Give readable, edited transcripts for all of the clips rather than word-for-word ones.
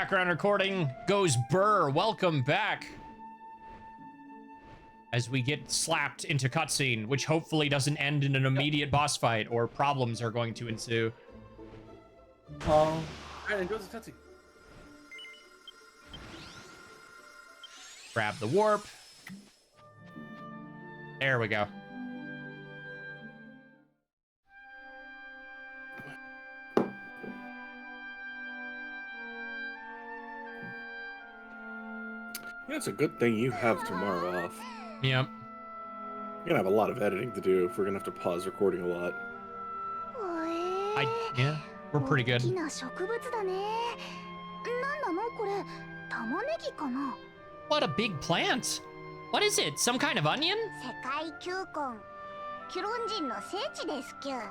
background recording goes burr. Welcome back. As we get slapped into cutscene, which hopefully doesn't end in an immediate boss fight or problems are going to ensue. Oh. Alright, then goes the cutscene. Grab the warp. There we go. Yeah, it's a good thing you have tomorrow off. Yep. You're gonna have a lot of editing to do if we're gonna have to pause recording a lot. Yeah, we're pretty good. What a big plant! What is it? Some kind of onion? キュロン人の聖地ですキュ。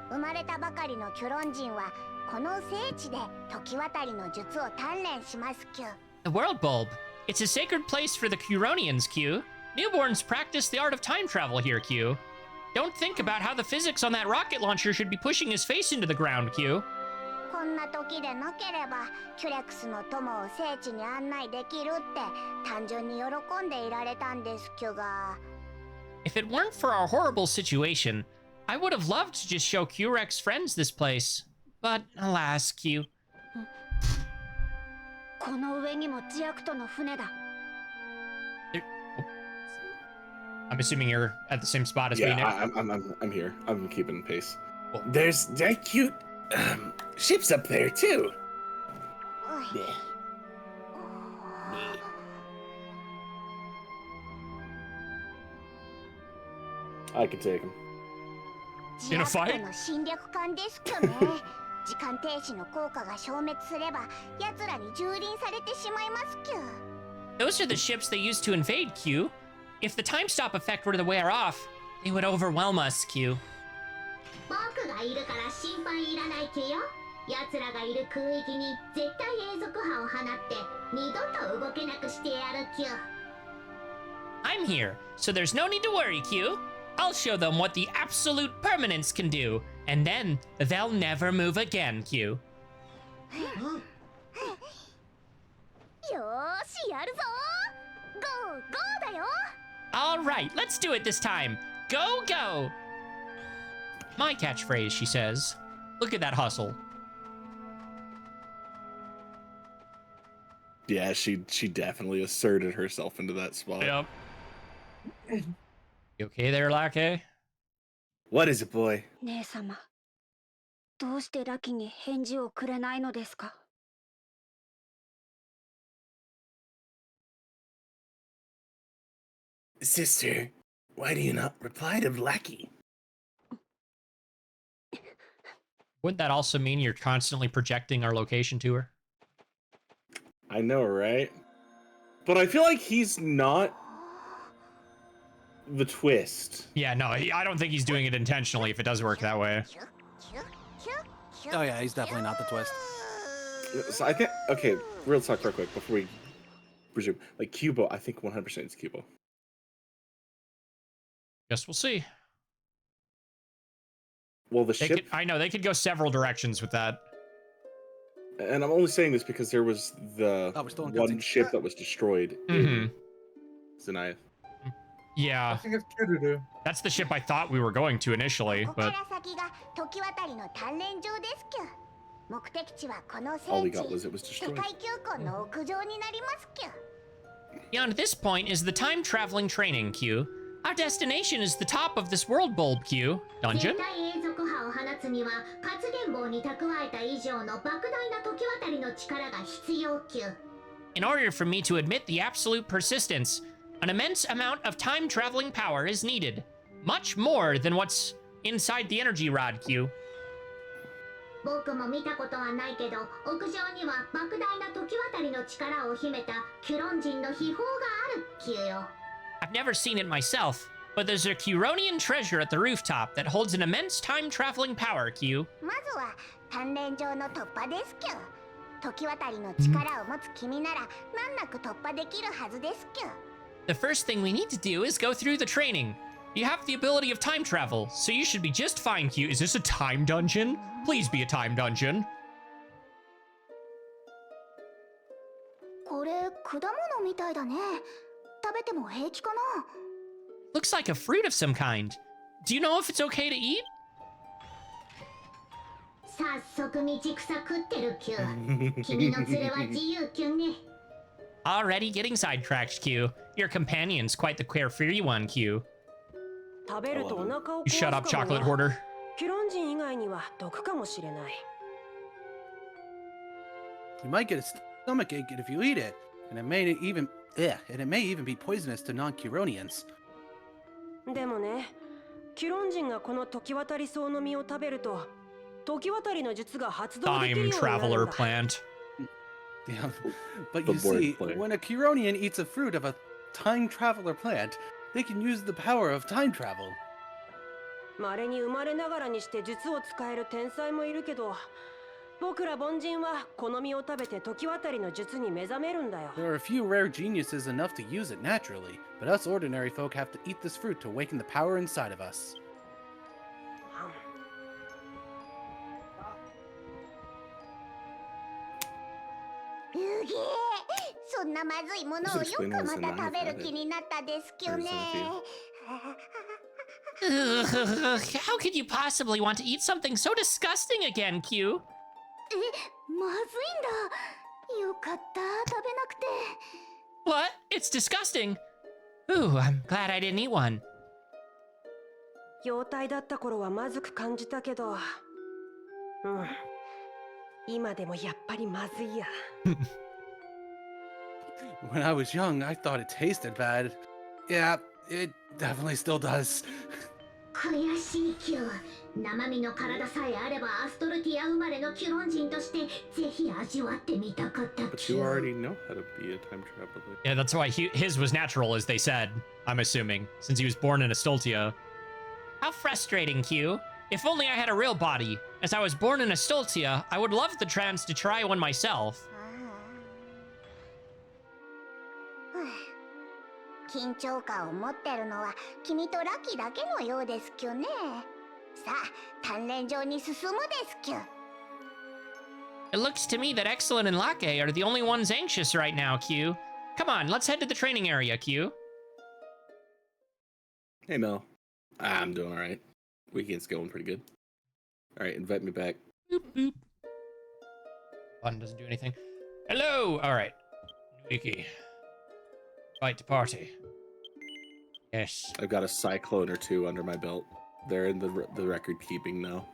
生まれたばかりのキュロン人はこの聖地で時渡りの術を鍛錬しますキュ。The world bulb. It's a sacred place for the Curonians, Q. Newborns practice the art of time travel here, Q. Don't think about how the physics on that rocket launcher should be pushing his face into the ground, Q. こんな時でなければキュレクスの友を聖地に案内できるって単純に喜んでいられたんですキュが。If it weren't for our horrible situation, I would have loved to just show QREX friends this place. But alas, Q. この上にもジアクトの船だ。I'm assuming you're at the same spot as me now. I'm here. I'm keeping pace. Cool. There's that cute ships up there too. I can take him. In a fight? の侵略艦ですけどね。時間停止の効果が消滅すれば、奴らに蹂躙されてしまいますきゅ。Those are the ships they used to invade, Q. If the time stop effect were to wear off, they would overwhelm us, Q. 僕がいるから心配いらないけよ。奴らがいる空域に絶対永続波を放って二度と動けなくしてやるきゅ。I'm here, so there's no need to worry, Q. I'll show them what the absolute permanence can do, and then they'll never move again, Q. よーし、やるぞ。ゴーゴーだよ。All right, let's do it this time. Go, go! My catchphrase, she says. Look at that hustle. Yeah, she definitely asserted herself into that spot. Yep. You okay there, Lake? What is it, boy? 姉様、どうしてラキに返事をくれないのですか? Sister, why do you not reply to Blackie? Wouldn't that also mean you're constantly projecting our location to her? I know, right? But I feel like he's not the twist. Yeah, no, I don't think he's doing it intentionally if it does work that way. Oh yeah, he's definitely not the twist. So I think, okay, real talk real quick before we presume. Like, KOBO, I think 100% it's KOBO. Guess we'll see. Well, the ship... I know, they could go several directions with that. And I'm only saying this because there was the one ship that was destroyed in Zenith. Yeah. I think it's true to do. That's the ship I thought we were going to initially, but... All we got was it was destroyed. Beyond this point is the time-traveling training, Q. Our destination is the top of this world bulb, Q. Dungeon? 絶対永続波を放つには活電棒に蓄えた以上の莫大な時渡りの力が必要きゅ。In order for me to admit the absolute persistence, an immense amount of time-traveling power is needed. Much more than what's inside the energy rod, Q. 僕も見たことはないけど、屋上には莫大な時渡りの力を秘めたキュロン人の秘宝があるきゅよ。I've never seen it myself, but there's a Curonian treasure at the rooftop that holds an immense time-traveling power, Q. まずは鍛錬上の突破ですきゅ。時渡りの力を持つ君なら難なく突破できるはずですきゅ。The first thing we need to do is go through the training. You have the ability of time travel, so you should be just fine, Q. Is this a time dungeon? Please be a time dungeon. これ果物みたいだね。食べても平気かな? Looks like a fruit of some kind. Do you know if it's okay to eat? 早速道草食ってるキュ。君の連れは自由キュンね。Already getting sidetracked, Q. Your companion's quite the carefree one, Q. 食べるとお腹を壊 You す shut up, かも chocolate な。 hoarder. キュロン人以外には毒かもしれない。You might get a stomach ache if you eat it, and it may even be poisonous to non-Curonians. でもね、キュロン人がこの時渡り草の実を食べると、時渡りの術が発動できるよう Time になるん traveler だ。 plant. Yeah, but The you board see, play. when a Curonian eats a fruit of a time traveler plant, they can use the power of time travel. 稀に生まれながらにして術を使える天才もいるけど、僕ら凡人はこの実を食べて時渡りの術に目覚めるんだよ。 There are a few rare geniuses enough to use it naturally, but us ordinary folk have to eat this fruit to awaken the power inside of us. うげえ、そんなまずいものをよくまた食べる気になったですきゅね。 How could you possibly want to eat something so disgusting again, Q? え、まずいんだ。よかった、食べなくて。 What? It's disgusting. Ooh, I'm glad I didn't eat one. 幼体だった頃はまずく感じたけど、今でもやっぱりまずいや。When I was young, I thought it tasted bad. Yeah, it definitely still does. 悔しいキュ。生身の体さえあればアストルティア生まれのキュロン人としてぜひ味わってみたかったキ But you ュ。 already know how to be a time traveler. Yeah, that's why his was natural, as they said, I'm assuming, since he was born in Estoltia. How frustrating, Q. If only I had a real body. As I was born in Estoltia, I would love the chance to try one myself. 緊張感を持ってるのは君とラッキーだけのようですきゅね。さあ、鍛錬場に進むですきゅ。 It looks to me that Exalin and Lake are the only ones anxious right now, Q. Come on, let's head to the training area, Q. Hey, Mel. I'm doing all right. Weekend's going pretty good. All right, invite me back. Boop, boop. Button doesn't do anything. Hello! All right. Wiki. Invite to party. Yes. I've got a cyclone or two under my belt. They're in the record keeping now.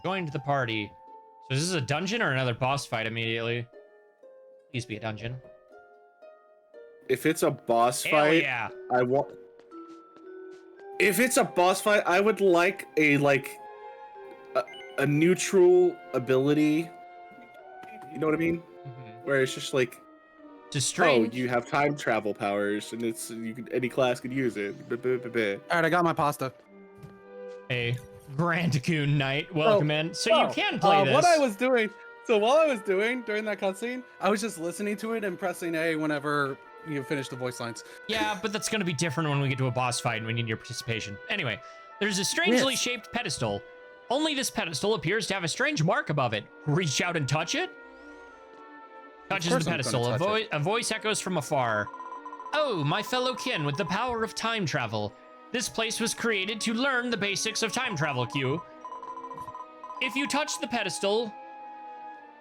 Joined the party. So is this a dungeon or another boss fight immediately? Please be a dungeon. If it's a boss Hell fight, yeah. I want. If it's a boss fight, I would like a neutral ability. You know what I mean? Mm-hmm. Where it's just like, Just strange. oh, you have time travel powers, and any class can use it. All right, I got my pasta. Hey, Grand Goon Knight, welcome in. So you can play this. What I was doing, while I was doing during that cutscene, I was just listening to it and pressing A whenever you finish the voice lines. Yeah, but that's going to be different when we get to a boss fight and we need your participation. Anyway, there's a strangely shaped pedestal. Only this pedestal appears to have a strange mark above it. Reach out and touch it? Touches the pedestal. A voice echoes from afar. Oh, my fellow kin with the power of time travel. This place was created to learn the basics of time travel, Q. If you touch the pedestal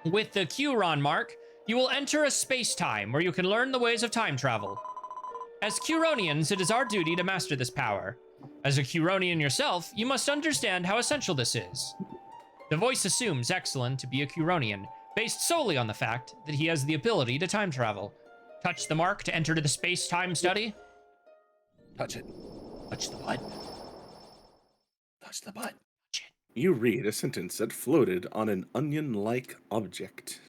with the Q-Ron mark, you will enter a space-time where you can learn the ways of time travel. As Curonians, it is our duty to master this power. As a Curonian yourself, you must understand how essential this is. The voice assumes Exalin to be a Curonian, based solely on the fact that he has the ability to time travel. Touch the mark to enter to the space-time study. Touch it. Touch the butt. Touch the butt. Touch it. You read a sentence that floated on an onion-like object.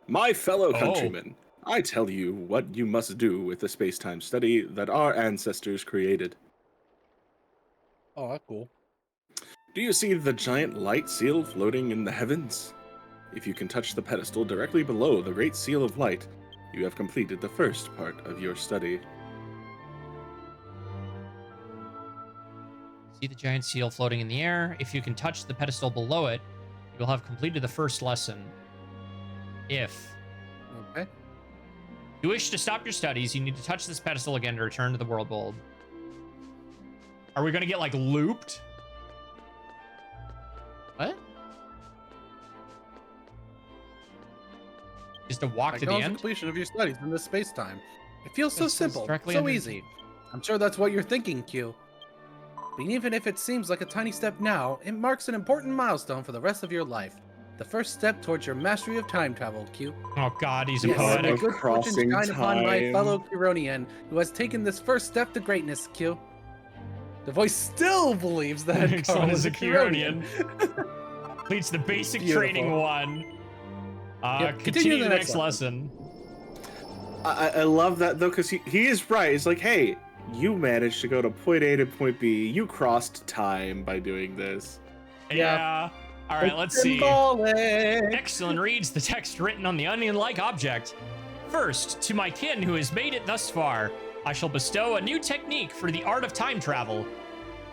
My fellow countrymen, I tell you what you must do with the space-time study that our ancestors created. Oh, that's cool. Do you see the giant light seal floating in the heavens? If you can touch the pedestal directly below the great seal of light, you have completed the first part of your study. See the giant seal floating in the air. If you can touch the pedestal below it, you'll have completed the first lesson. If Okay. You wish to stop your studies, you need to touch this pedestal again to return to the world bulb. Are we gonna get, like, looped? What? Just to walk to the Acknowledge end? completion of your studies in this space-time. It feels so This is simple, directly so under- easy. I'm sure that's what you're thinking, Q. But even if it seems like a tiny step now, it marks an important milestone for the rest of your life. The first step towards your mastery of time travel, Q. Oh god, he's a Yes, poetic. may good fortune Crossing shine upon my time. fellow Kironian who has taken this first step to greatness, Q. The voice still believes that Exalin Carl is is a a Kironian. Completes the basic Beautiful. training one. Yep, Continue the next lesson. I love that though, because he is right. It's like, hey, you managed to go to point A to point B. You crossed time by doing this. Yeah. All right, let's see. Symbolic. Exalin reads the text written on the onion-like object. First, to my kin who has made it thus far, I shall bestow a new technique for the art of time travel.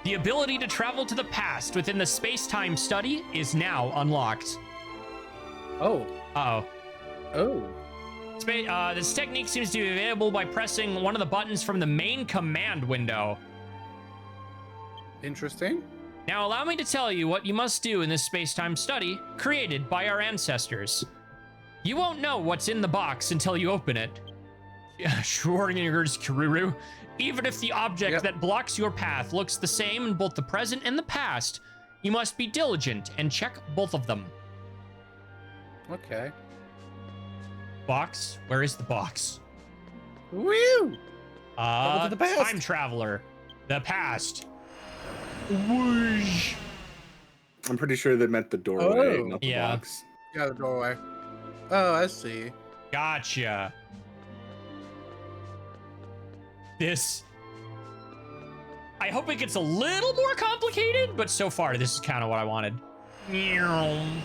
The ability to travel to the past within the space-time study is now unlocked. Oh. Uh-oh. Oh. This technique seems to be available by pressing one of the buttons from the main command window. Interesting. Now allow me to tell you what you must do in this space-time study created by our ancestors. You won't know what's in the box until you open it. Schwarzenegger's Kiruru. Even if the object that blocks your path looks the same in both the present and the past, you must be diligent and check both of them. Okay. Box? Where is the box? Woo! Travel to the past. Time traveler. The past. Whoosh. I'm pretty sure they meant the doorway, Oh. not the Yeah. box. Yeah, the doorway. Oh, I see. Gotcha. This... I hope it gets a little more complicated, but so far, this is kind of what I wanted. And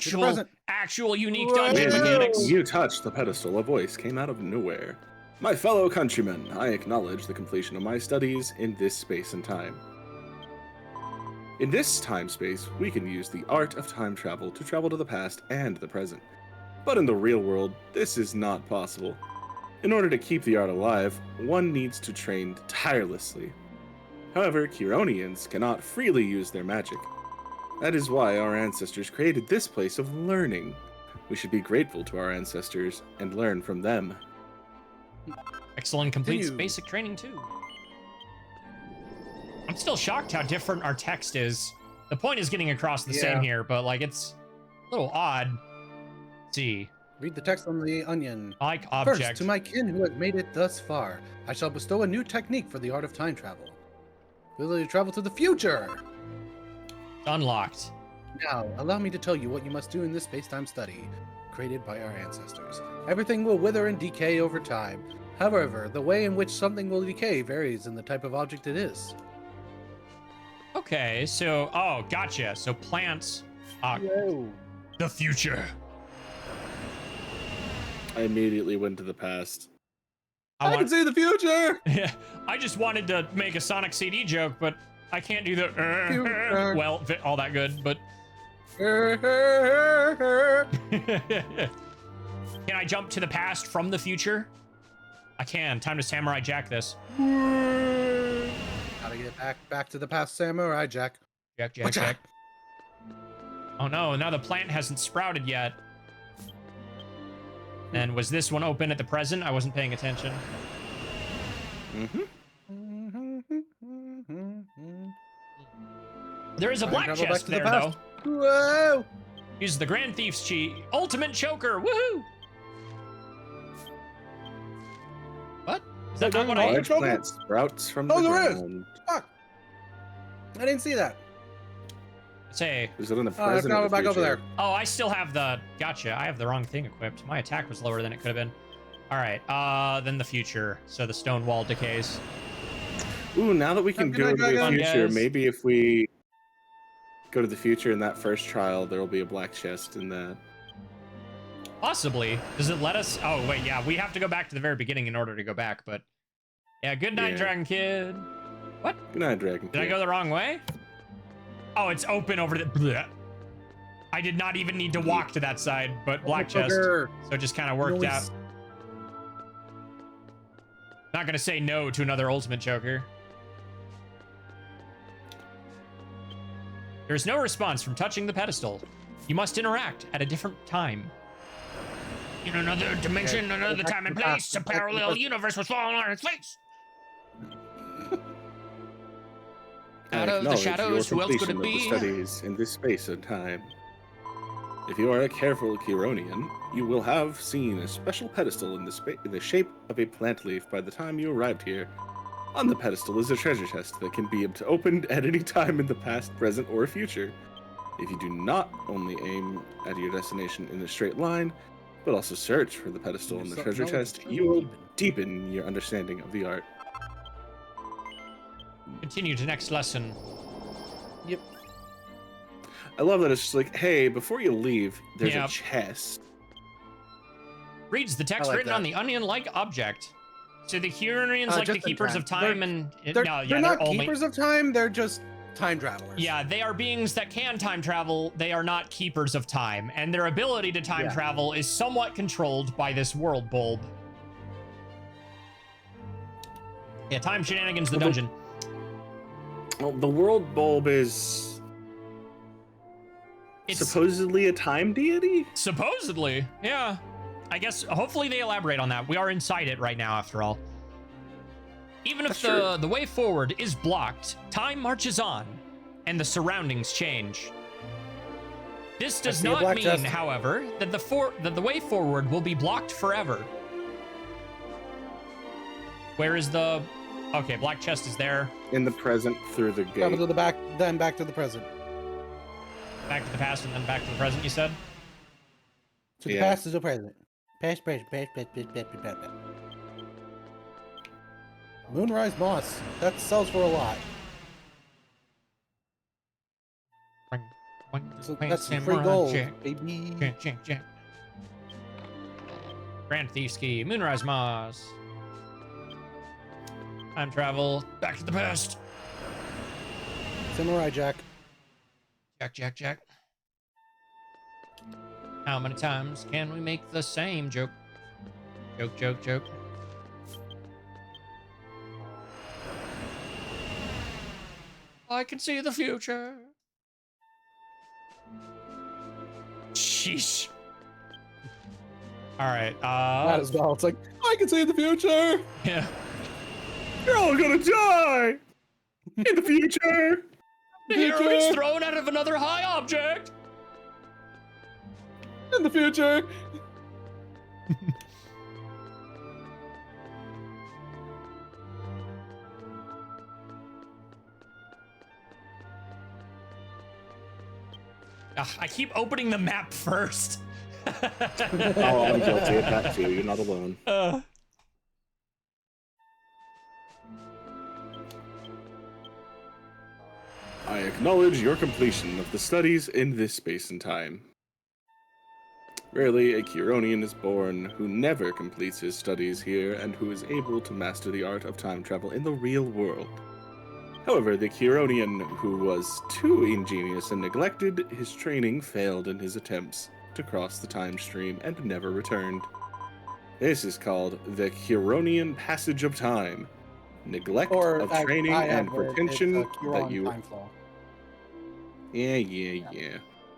to the present. Actual unique Whoa. dungeon When mechanics. you touched the pedestal, a voice came out of nowhere. My fellow countrymen, I acknowledge the completion of my studies in this space and time. In this time space, we can use the art of time travel to travel to the past and the present. But in the real world, this is not possible. In order to keep the art alive, one needs to train tirelessly. However, Kironians cannot freely use their magic. That is why our ancestors created this place of learning. We should be grateful to our ancestors and learn from them. Exalin completes Continue. basic training too. I'm still shocked how different our text is. The point is getting across the same Yeah. here, but like it's a little odd. Let's see. Read the text on the onion. Like object. First, to my kin who has made it thus far, I shall bestow a new technique for the art of time travel. Ability to travel to the future! Unlocked. Now, allow me to tell you what you must do in this space-time study, created by our ancestors. Everything will wither and decay over time. However, the way in which something will decay varies in the type of object it is. Okay, so oh, gotcha. So plants. Whoa. The future. I immediately went to the past. I can see the future! Yeah, I just wanted to make a Sonic CD joke, but I can't do the Future. well, all that good, but can I jump to the past from the future? I can. Time to Samurai Jack this. Gotta get back to the past, Samurai Jack. Jack, Jack, Whatcha? Jack. Oh no, now the plant hasn't sprouted yet. And was this one open at the present? I wasn't paying attention. There is a black travel back chest to the there, though. past. Whoa! Use the Grand Thief's cheat. Ultimate choker. Woohoo! What? Is that not what I... Large plant sprouts from the Oh, there is! ground. Fuck! I didn't see that. Say... Is it in the Oh, let's present or travel the back over future? there. Oh, I still have the... Gotcha. I have the wrong thing equipped. My attack was lower than it could have been. All right. Then the future. So the stone wall decays. Ooh, now that we can Good go night, to the guys. future, Guys. maybe if we go to the future in that first trial, there will be a black chest in that. Possibly. Does it let us... Oh, wait, yeah. We have to go back to the very beginning in order to go back, but... Yeah, good night, Yeah. Dragon Kid. What? Good night, Dragon Did I Kid. go the wrong way? Oh, it's open over the... Blech. I did not even need to walk to that side, but black chest. Sugar. So it just kind of worked out. Not gonna say no to another ultimate choker. There's no response from touching the pedestal. You must interact at a different time. In another dimension, another time and place, a parallel universe was falling on its face. Out of the shadows, who else could it be? Studies in this space and time. If you are a careful Kironian, you will have seen a special pedestal in the shape of a plant leaf by the time you arrived here. On the pedestal is a treasure chest that can be opened at any time in the past, present, or future. If you do not only aim at your destination in a straight line, but also search for the pedestal and the treasure chest, you will deepen your understanding of the art. Continue to next lesson. Yep. I love that it's just like, hey, before you leave, there's Yep. a chest. Reads the text like written that. on the onion-like object. So the Huronians, like the just in keepers time. of time, and They're they're not only keepers of time. They're just time travelers. Yeah, they are beings that can time travel. They are not keepers of time, and their ability to time travel is somewhat controlled by this world bulb. Yeah, time shenanigans, the dungeon. Well, the world bulb is It's supposedly a time deity? supposedly, yeah. I guess hopefully they elaborate on that. We are inside it right now, after all. Even if the way forward is blocked, time marches on, and the surroundings change. This does see a not black mean, chest. however, that the way forward will be blocked forever. Where is the... Okay, black chest is there. In the present through the Travel gate. to the back, then back to the present. Back to the past and then back to the present, you said? To the Yeah. past is the present. Past, present, past. Moonrise moss. That sells for a lot. So that's free gold, baby. Grand Thief Ski, Moonrise Moss. Time travel, back to the past. Samurai Jack. Jack. How many times can we make the same joke? Joke. I can see the future. Sheesh. All right. Might as well. It's like, I can see the future. Yeah. You're all gonna die! In the future! The hero is thrown out of another high object. In the future. Ugh, I keep opening the map first. Oh, I'm guilty of that too. You're not alone. I acknowledge your completion of the studies in this space and time. Rarely a Kironian is born who never completes his studies here and who is able to master the art of time travel in the real world. However, the Kironian who was too ingenious and neglected his training failed in his attempts to cross the time stream and never returned. This is called the Kironian Passage of Time. Neglect of training and pretension that you... Time flaw. Yeah.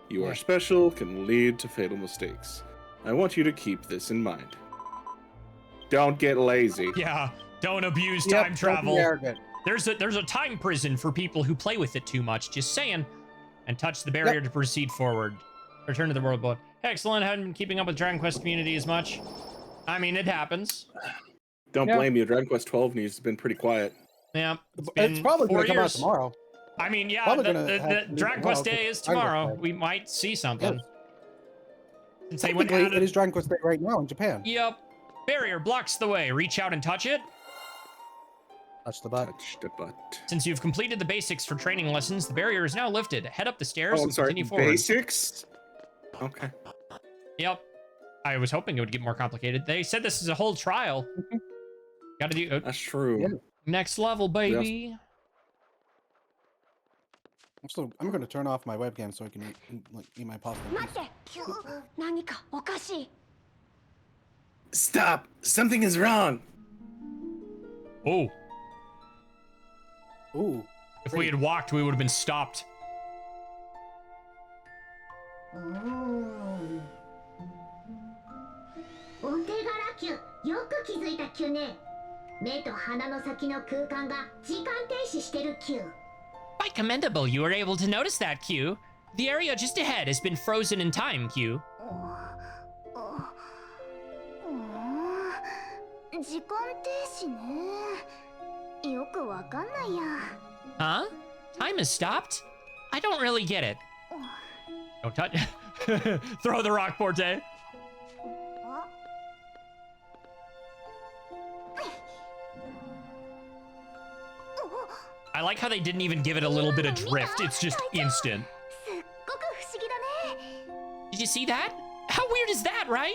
You are special, can lead to fatal mistakes. I want you to keep this in mind. Don't get lazy. Yeah, don't abuse Yep, time don't be travel. arrogant. There's a time prison for people who play with it too much. Just saying. And touch the barrier to proceed forward. Return to the world board. Excellent. Haven't been keeping up with Dragon Quest community as much. I mean, it happens. Don't blame you. Dragon Quest 12 news has been pretty quiet. Yeah, It's probably going 4 to come out years. tomorrow. I mean, yeah, Probably the gonna have Dragon tomorrow, Quest Day is 'cause Dragon Quest tomorrow. Day. We might see something. Yes. Since they went Technically, out it is Dragon Quest Day right now in Japan. Yep. Barrier blocks the way. Reach out and touch it. Touch the butt. Touch the butt. Since you've completed the basics for training lessons, the barrier is now lifted. Head up the stairs Oh, I'm and sorry. continue forward. Basics? Okay. Yep. I was hoping it would get more complicated. They said this is a whole trial. Gotta do That's true. Yeah. next level, baby. I'm going to turn off my webcam so I can eat my pasta. 待ってキュ何かおかしい Stop! Something is wrong! Oh, Ooh. if we had walked, we would have been stopped. お手柄キュ、よく気づいたキュね。目と鼻の先の空間が時間停止してるキュ。Quite commendable you were able to notice that, Q. The area just ahead has been frozen in time, Q. 時間停止ねよくわかんないや Huh? Time has stopped? I don't really get it. Don't touch. Throw the rock, Porte. I like how they didn't even give it a little bit of drift. It's just instant. すっごく不思議だね Did you see that? How weird is that, right?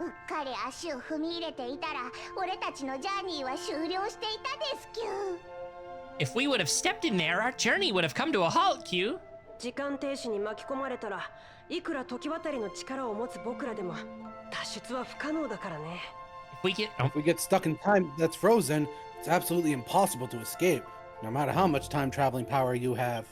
うっかり足を踏み入れていたら俺たちのジャーニーは終了していたですキュ If we would have stepped in there, our journey would have come to a halt, Q. 時間停止に巻き込まれたらいくら時渡りの力を持つ僕らでも脱出は不可能だからね If we get... Oh, If we get stuck in time that's frozen, it's absolutely impossible to escape, no matter how much time traveling power you have.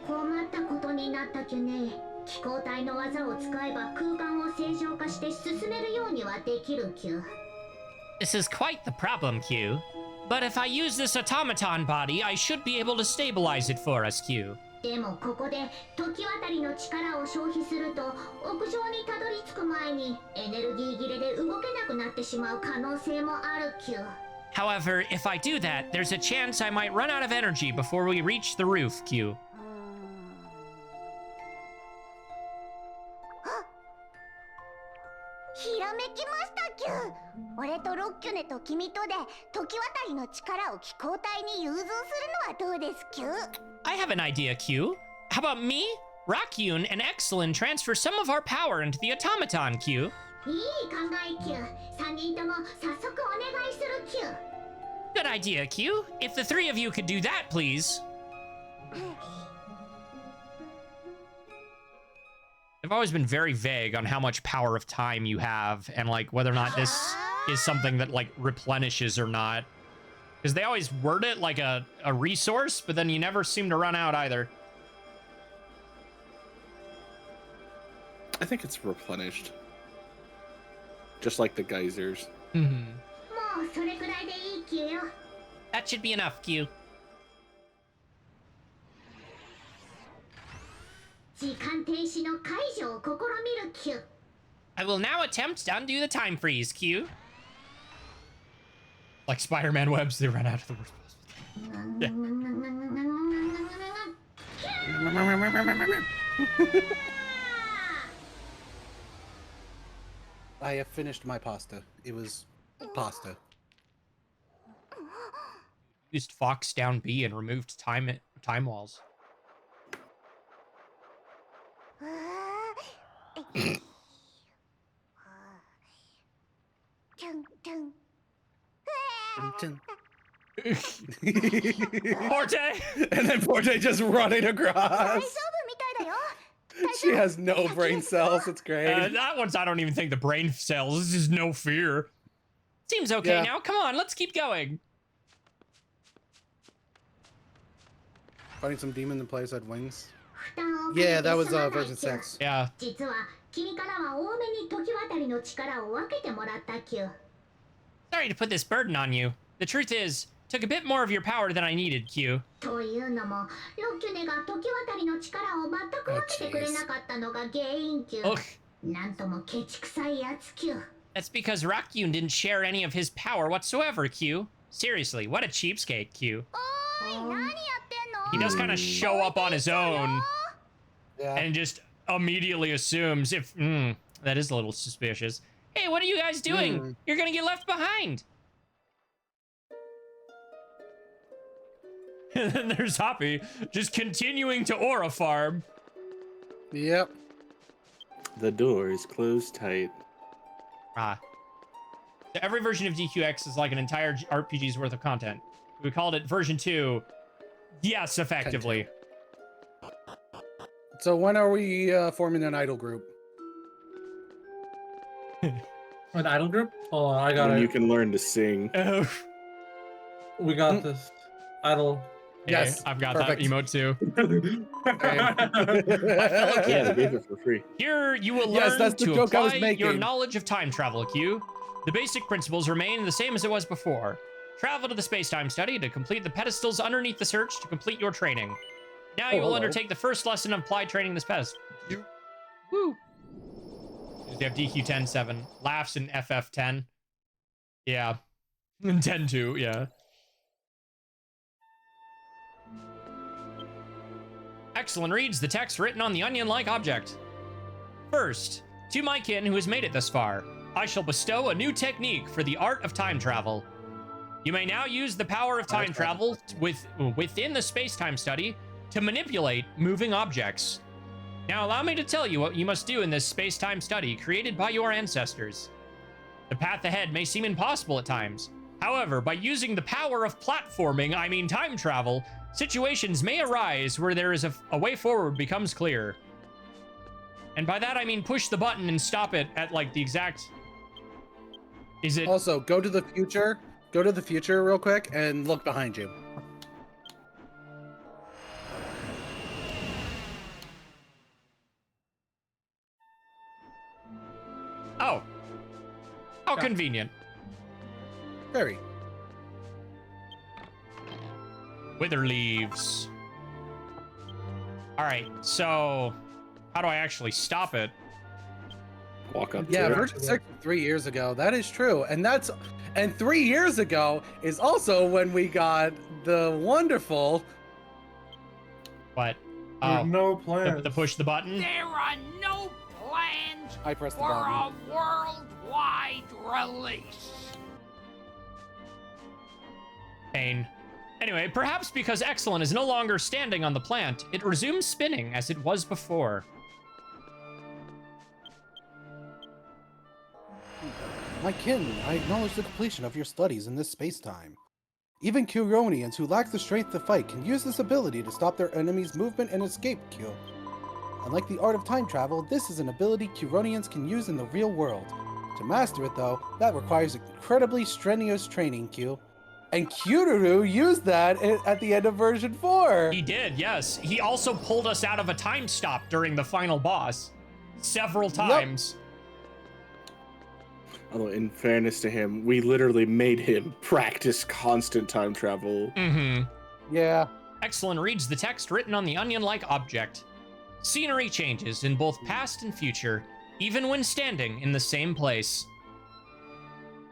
困ったことになったキュね。気候体の技を使えば空間を正常化して進めるようにはできるキュ。this is quite the problem, Q. But if I use this automaton body, I should be able to stabilize it for us, Q. でもここで時渡りの力を消費すると屋上にたどり着く前にエネルギー切れで動けなくなってしまう可能性もあるキュ。 However, if I do that, there's a chance I might run out of energy before we reach the roof, Q. ひらめきましたキュ俺とロッキュネと君とで時渡りの力を気候体に融通するのはどうですキュ I have an idea, Q. How about me, Rakyun, and Exalin transfer some of our power into the automaton, Q? いい考えキュ。3人とも早速お願いするキュ。 Good idea, Q. If the three of you could do that, please. I've always been very vague on how much power of time you have and like whether or not this is something that like replenishes or not. Because they always word it like a resource, but then you never seem to run out either. I think it's replenished. Just like the geysers. Mm-hmm. もうそれくらいでいいキュよ。 That should be enough, Q. 時間停止の解除を試みるキュ。 I will now attempt to undo the time freeze, Q. Like Spider-Man webs, they run out of the worst possible time. I have finished my pasta. It was pasta. Used Fox down B and removed time walls. トゥントゥン Porte! And then Porte just running 大 across. 丈夫みたいだよ She has no brain cells. It's great. That one's, I don't even think the brain cells. This is no fear. Seems okay Yeah. now. Come on, let's keep going. Fighting some demon in place had wings. 負担をかけ Yeah, て that was すまない version キュ。 6. Yeah. 実は君からは多めに時渡りの力を分けてもらったキュ。 Sorry to put this burden on you. The truth is, took a bit more of your power than I needed, Q. というのもロッキュネが時渡りの力を全く分けてくれなかったのが原因キュ。 Ugh. なんともケチくさいやつキュ。 That's because Rakyun didn't share any of his power whatsoever, Q. Seriously, what a cheapskate, Q. おーい何やってん He の does kind of show up on his own Yeah. and just immediately assumes if... that is a little suspicious. Hey, what are you guys doing? You're gonna get left behind. And then there's Hoppy, just continuing to aura farm. Yep. The door is closed tight. So every version of DQX is like an entire RPG's worth of content. We called it version 2. Yes, effectively. So when are we forming an idol group? An idol group? Oh, I got And it. you can learn to sing. We got this. Idol. Yes, I've got perfect. that emote too. Yeah, they gave it for free. Here you will Yes, learn that's the to joke I was apply your making. knowledge of time travel, Q. The basic principles remain the same as it was before. Travel to the space-time study to complete the pedestals underneath the search to complete your training. Now you will hello. undertake the first lesson of applied training this pedestal. Woo! You have DQ 10-7. Laughs in FF 10. Yeah. 10-2, yeah. Exalin reads the text written on the onion-like object. First, to my kin who has made it thus far, I shall bestow a new technique for the art of time travel. You may now use the power of time travel within the space-time study to manipulate moving objects. Now allow me to tell you what you must do in this space-time study created by your ancestors. The path ahead may seem impossible at times. However, by using the power of platforming, I mean time travel, situations may arise where there is a way forward becomes clear. And by that I mean push the button and stop it at like the exact... Is it... Also, go to the future. Go to the future real quick and look behind you. Oh. How convenient. Very. Wither leaves. Alright, so... How do I actually stop it? Walk up Yeah, to it. version 6 was 3 years ago. That is true. And 3 years ago is also when we got the wonderful... What? There are Oh, no plans. the push the button? There are no plans I pressed the for button. a worldwide release. Pain. Anyway, perhaps because Exalin is no longer standing on the plant, it resumes spinning as it was before. My kin, I acknowledge the completion of your studies in this space-time. Even Curonians who lack the strength to fight can use this ability to stop their enemy's movement and escape, Q. Unlike the art of time travel, this is an ability Curonians can use in the real world. To master it, though, that requires incredibly strenuous training, Q. And Kyururu used that at the end of version 4! He did, yes. He also pulled us out of a time stop during the final boss. Several times. Although, in fairness to him, we literally made him practice constant time travel. Mm-hmm. Yeah. Exalin reads the text written on the onion-like object. Scenery changes in both past and future, even when standing in the same place.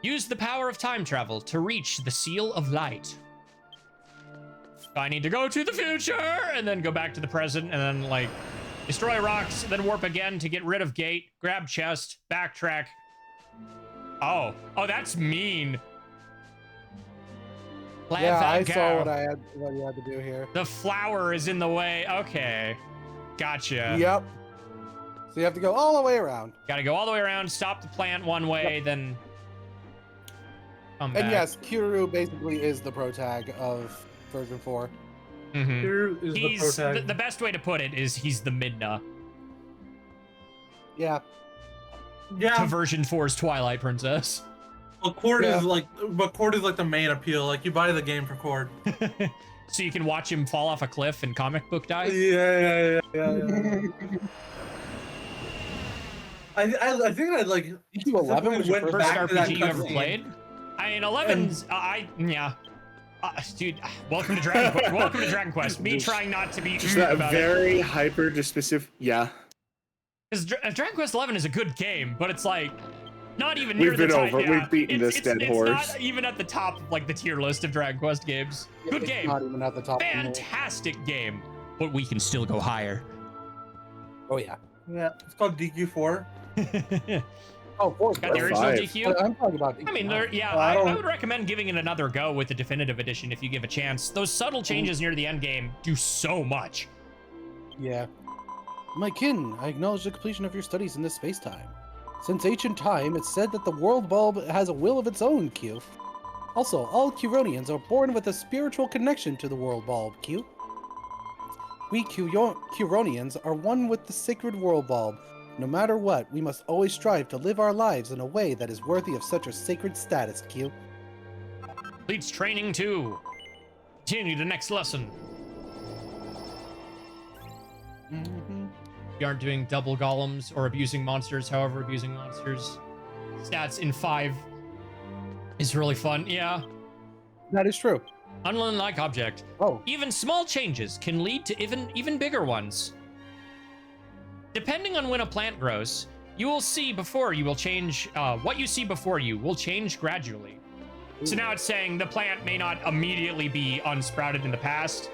Use the power of time travel to reach the Seal of Light. I need to go to the future and then go back to the present and then, like, destroy rocks, then warp again to get rid of gate, grab chest, backtrack. Oh, that's mean. Yeah, I Go. saw what you had to do here. The flower is in the way. Okay. Gotcha. Yep. So you have to go all the way around. Gotta go all the way around, stop the plant one way, then come back. And yes, Kyururu basically is the pro tag of version 4. Mhm. Here is He's the protag. the best way to put it is he's the Midna Yeah. to Yeah, version 4's Twilight Princess. but Cord Yeah. is like, the main appeal. Like, you buy the game for Cord. So you can watch him fall off a cliff and comic book die. Yeah. I think I like. DQ 11 was your went first back to that RPG you ever cutscene. played? I mean, 11's yeah. Dude, welcome to Dragon Quest. Welcome to Dragon Quest. Me Just- trying not to be Just rude that about it. very hyper specific. Yeah, Because Dragon Quest 11 is a good game, but it's like not even near We've the been top. over- Yeah, we've beaten this dead it's horse. not even at the top of like the tier list of Dragon Quest games. Good It's game, Not even at the top. fantastic game, but we can still go higher. Oh yeah. Yeah, it's called DQ4. Oh, 4. Got the Or original 5. DQ. I'm talking about DQ. I mean, yeah, Well, I I don't- would recommend giving it another go with the definitive edition if you give a chance. Those subtle changes near the end game do so much. Yeah. My kin, I acknowledge the completion of your studies in this space-time. Since ancient time, it's said that the world bulb has a will of its own, Q. Also, all Curonians are born with a spiritual connection to the world bulb, Q. We Curonians are one with the sacred world bulb. No matter what, we must always strive to live our lives in a way that is worthy of such a sacred status, Q. Completes training 2. Continue the next lesson. We aren't doing double golems or abusing monsters. However, abusing monsters stats in 5 is really fun. Yeah. That is true. Unlike object. Oh. Even small changes can lead to even bigger ones. Depending on when a plant grows, you will see before you will change. What you see before you will change gradually. Ooh. So now it's saying the plant may not immediately be unsprouted in the past.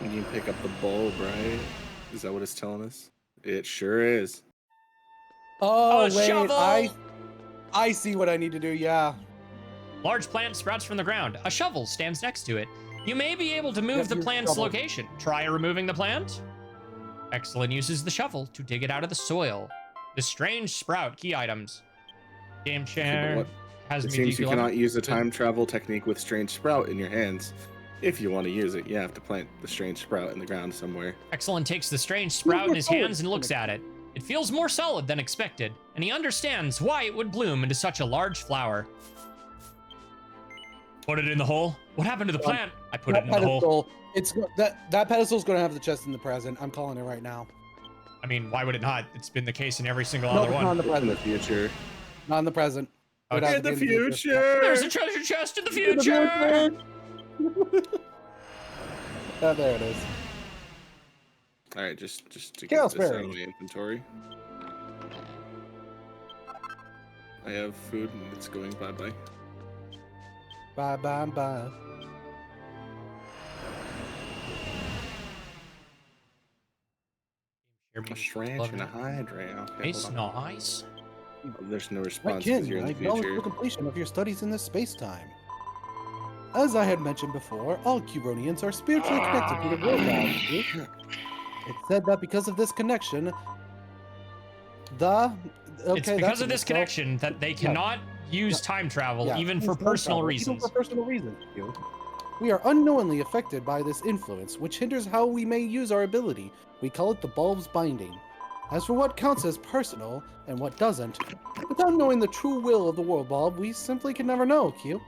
You can pick up the bulb, right? Is that what it's telling us? It sure is. Oh, a wait, shovel! I see what I need to do, yeah. Large plant sprouts from the ground. A shovel stands next to it. You may be able to move the plant's location. Try removing the plant. Exalin uses the shovel to dig it out of the soil. The strange sprout. Key items. Game share. It seems you cannot use a time travel technique with strange sprout in your hands. If you want to use it, you have to plant the strange sprout in the ground somewhere. Exalin takes the strange sprout in his hands and looks at it. It feels more solid than expected, and he understands why it would bloom into such a large flower. Put it in the hole. What happened to the plant? I put it in the hole. That pedestal's going to have the chest in the present. I'm calling it right now. I mean, why would it not? It's been the case in every single other one. Not in the present. In the future. Not in the present. Okay. In the future. There's a treasure chest in the future. Oh, there it is. All right, just to get this out of the inventory. I have food and it's going bye-bye. Bye. A shranch and a hydrate. Okay, it's nice. There's no response because you're in the future. The completion of your studies in this space-time. As I had mentioned before, all Curonians are spiritually connected to the world now. It's said that because of this connection, it's because of this connection that they cannot use time travel, even for personal reasons. Even for personal reasons. We are unknowingly affected by this influence, which hinders how we may use our ability. We call it the bulb's binding. As for what counts as personal and what doesn't, without knowing the true will of the world bulb, we simply can never know, Q.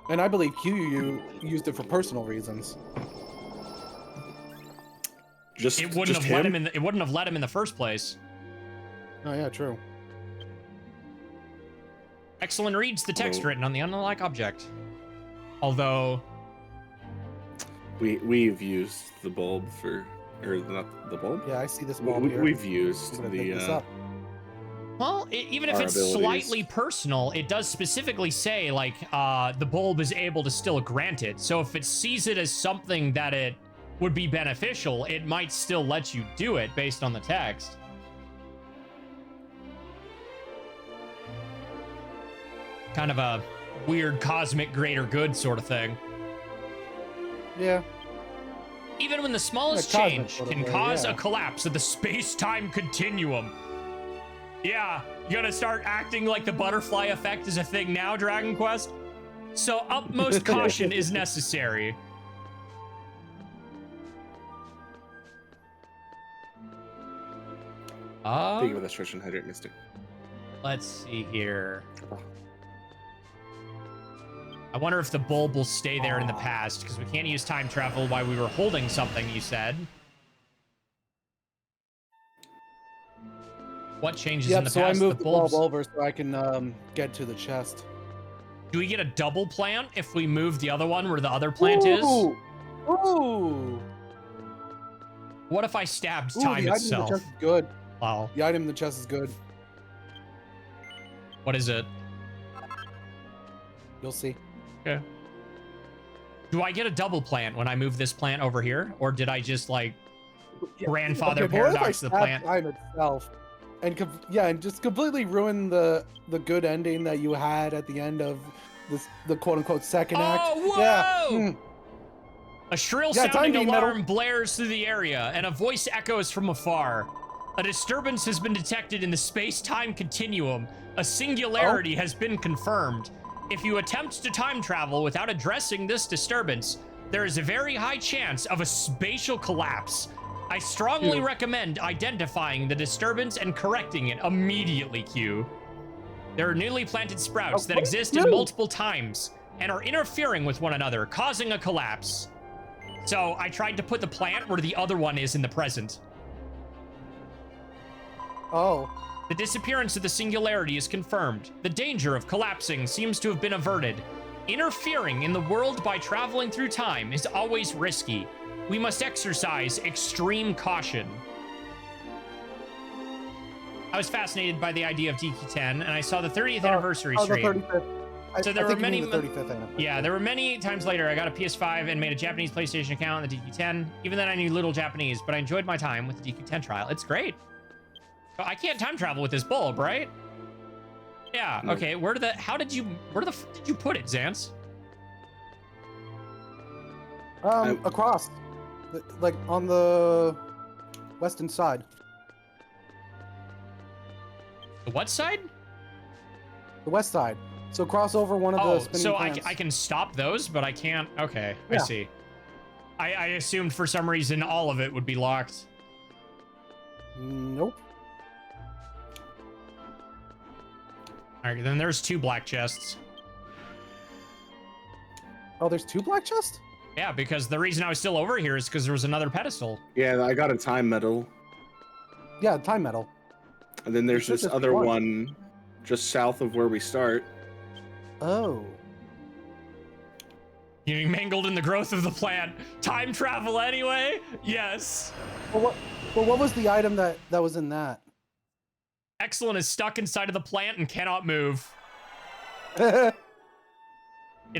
And I believe you used it for personal reasons. It wouldn't have let him in the first place. Oh yeah, true. Exalin reads the text written on the unlike object. Although we've used the bulb for, or not the bulb. Yeah, I see this bulb here. We've used the. Well, even if it's slightly personal, it does specifically say, like, the bulb is able to still grant it. So if it sees it as something that it would be beneficial, it might still let you do it based on the text. Kind of a weird cosmic greater good sort of thing. Yeah. Even when the smallest change can cause a collapse of the space-time continuum. Yeah, you gonna start acting like the butterfly effect is a thing now, Dragon Quest? So utmost caution is necessary. Think of the destruction hydrant mystic. Let's see here. I wonder if the bulb will stay there in the past, because we can't use time travel while we were holding something, you said. What changes in the past? So I moved the bulb over so I can get to the chest. Do we get a double plant if we move the other one where the other plant is? Ooh! What if I stabbed time itself? itself? The item in the chest is good. Wow. The item in the chest is good. What is it? You'll see. Okay. Do I get a double plant when I move this plant over here? Or did I just, like, grandfather paradox the plant? Time itself. And just completely ruin the good ending that you had at the end of the quote-unquote second act. Whoa! Yeah. A shrill sounding alarm blares through the area, and a voice echoes from afar. A disturbance has been detected in the space-time continuum. A singularity has been confirmed. If you attempt to time travel without addressing this disturbance, there is a very high chance of a spatial collapse. I strongly recommend identifying the disturbance and correcting it immediately, Q. There are newly planted sprouts that exist in multiple times and are interfering with one another, causing a collapse. So I tried to put the plant where the other one is in the present. Oh. The disappearance of the singularity is confirmed. The danger of collapsing seems to have been averted. Interfering in the world by traveling through time is always risky. We must exercise extreme caution. I was fascinated by the idea of DQ10, and I saw the 30th anniversary stream. The 35th. So there were many. The 35th anniversary. Yeah, there were many times later. I got a PS5 and made a Japanese PlayStation account on the DQ10. Even then, I knew little Japanese, but I enjoyed my time with the DQ10 trial. It's great. But I can't time travel with this bulb, right? Yeah. Okay. Where the fuck did you put it, Zance? Across, like on the western side. The what side? The west side. So cross over one of the spinning so plants. I can stop those, but I can't. Okay, I Yeah. see. I assumed for some reason all of it would be locked. Nope. All right, then there's 2 black chests. Oh, there's 2 black chests? Yeah, because the reason I was still over here is because there was another pedestal. Yeah, I got a time medal. Yeah, time metal. And then there's There should this just be other one. one just south of where we start. Oh. You mangled in the growth of the plant. Time travel anyway? Yes. Well, what was the item that was in that? Exalin is stuck inside of the plant and cannot move. It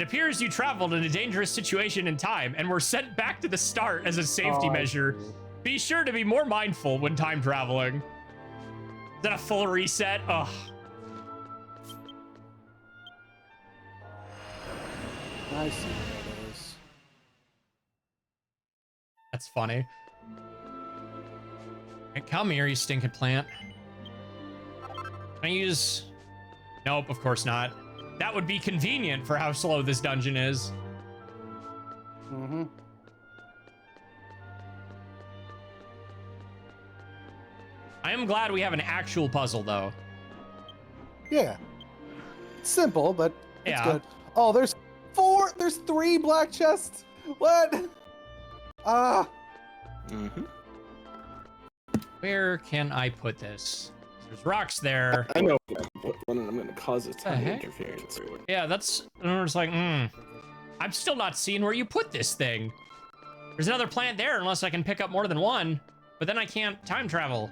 appears you traveled in a dangerous situation in time and were sent back to the start as a safety measure. Be sure to be more mindful when time traveling. Is that a full reset? Ugh. I see what it is. That's funny. Hey, come here, you stinking plant. Can I use... Nope, of course not. That would be convenient for how slow this dungeon is. Mm-hmm. I am glad we have an actual puzzle, though. Yeah. It's simple, but it's Yeah. good. Oh, there's 3 black chests. What? Ah. Mm-hmm. Where can I put this? There's rocks there. I know what one, and I'm going to cause a ton of heck? interference. Yeah, that's... And I was like, I'm still not seeing where you put this thing. There's another plant there unless I can pick up more than one. But then I can't time travel.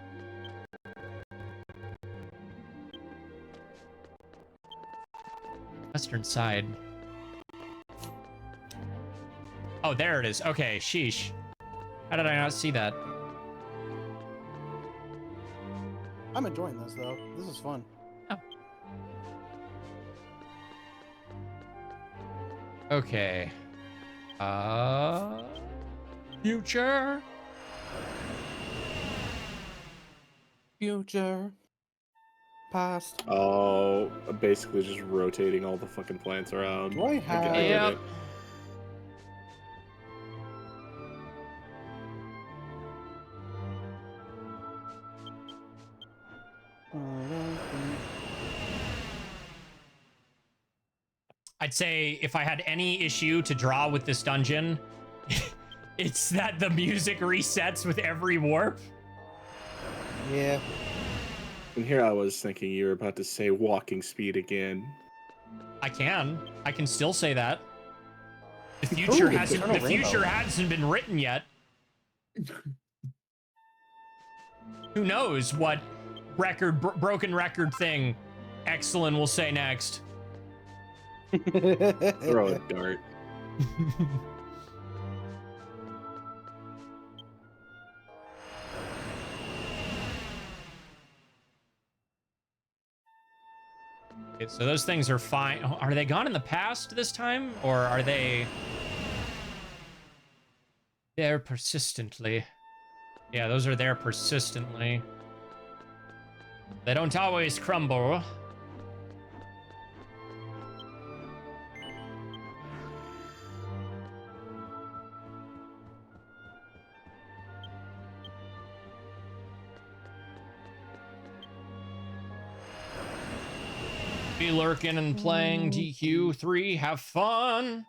Western side. Oh, there it is. Okay, sheesh. How did I not see that? I'm enjoying this though. This is fun. Okay. Future. Future. Past. Oh, basically just rotating all the fucking plants around. Do I have- get Yep. it. I'd say if I had any issue to draw with this dungeon, it's that the music resets with every warp. Yeah. And here I was thinking you were about to say walking speed again. I can still say that. The future hasn't been written yet. Who knows what broken record thing Exalin will say next. Throw a dart. Okay, so those things are fine. Are they gone in the past this time? Or are they... there persistently? Yeah, those are there persistently. They don't always crumble. Be lurking and playing DQ3. Have fun.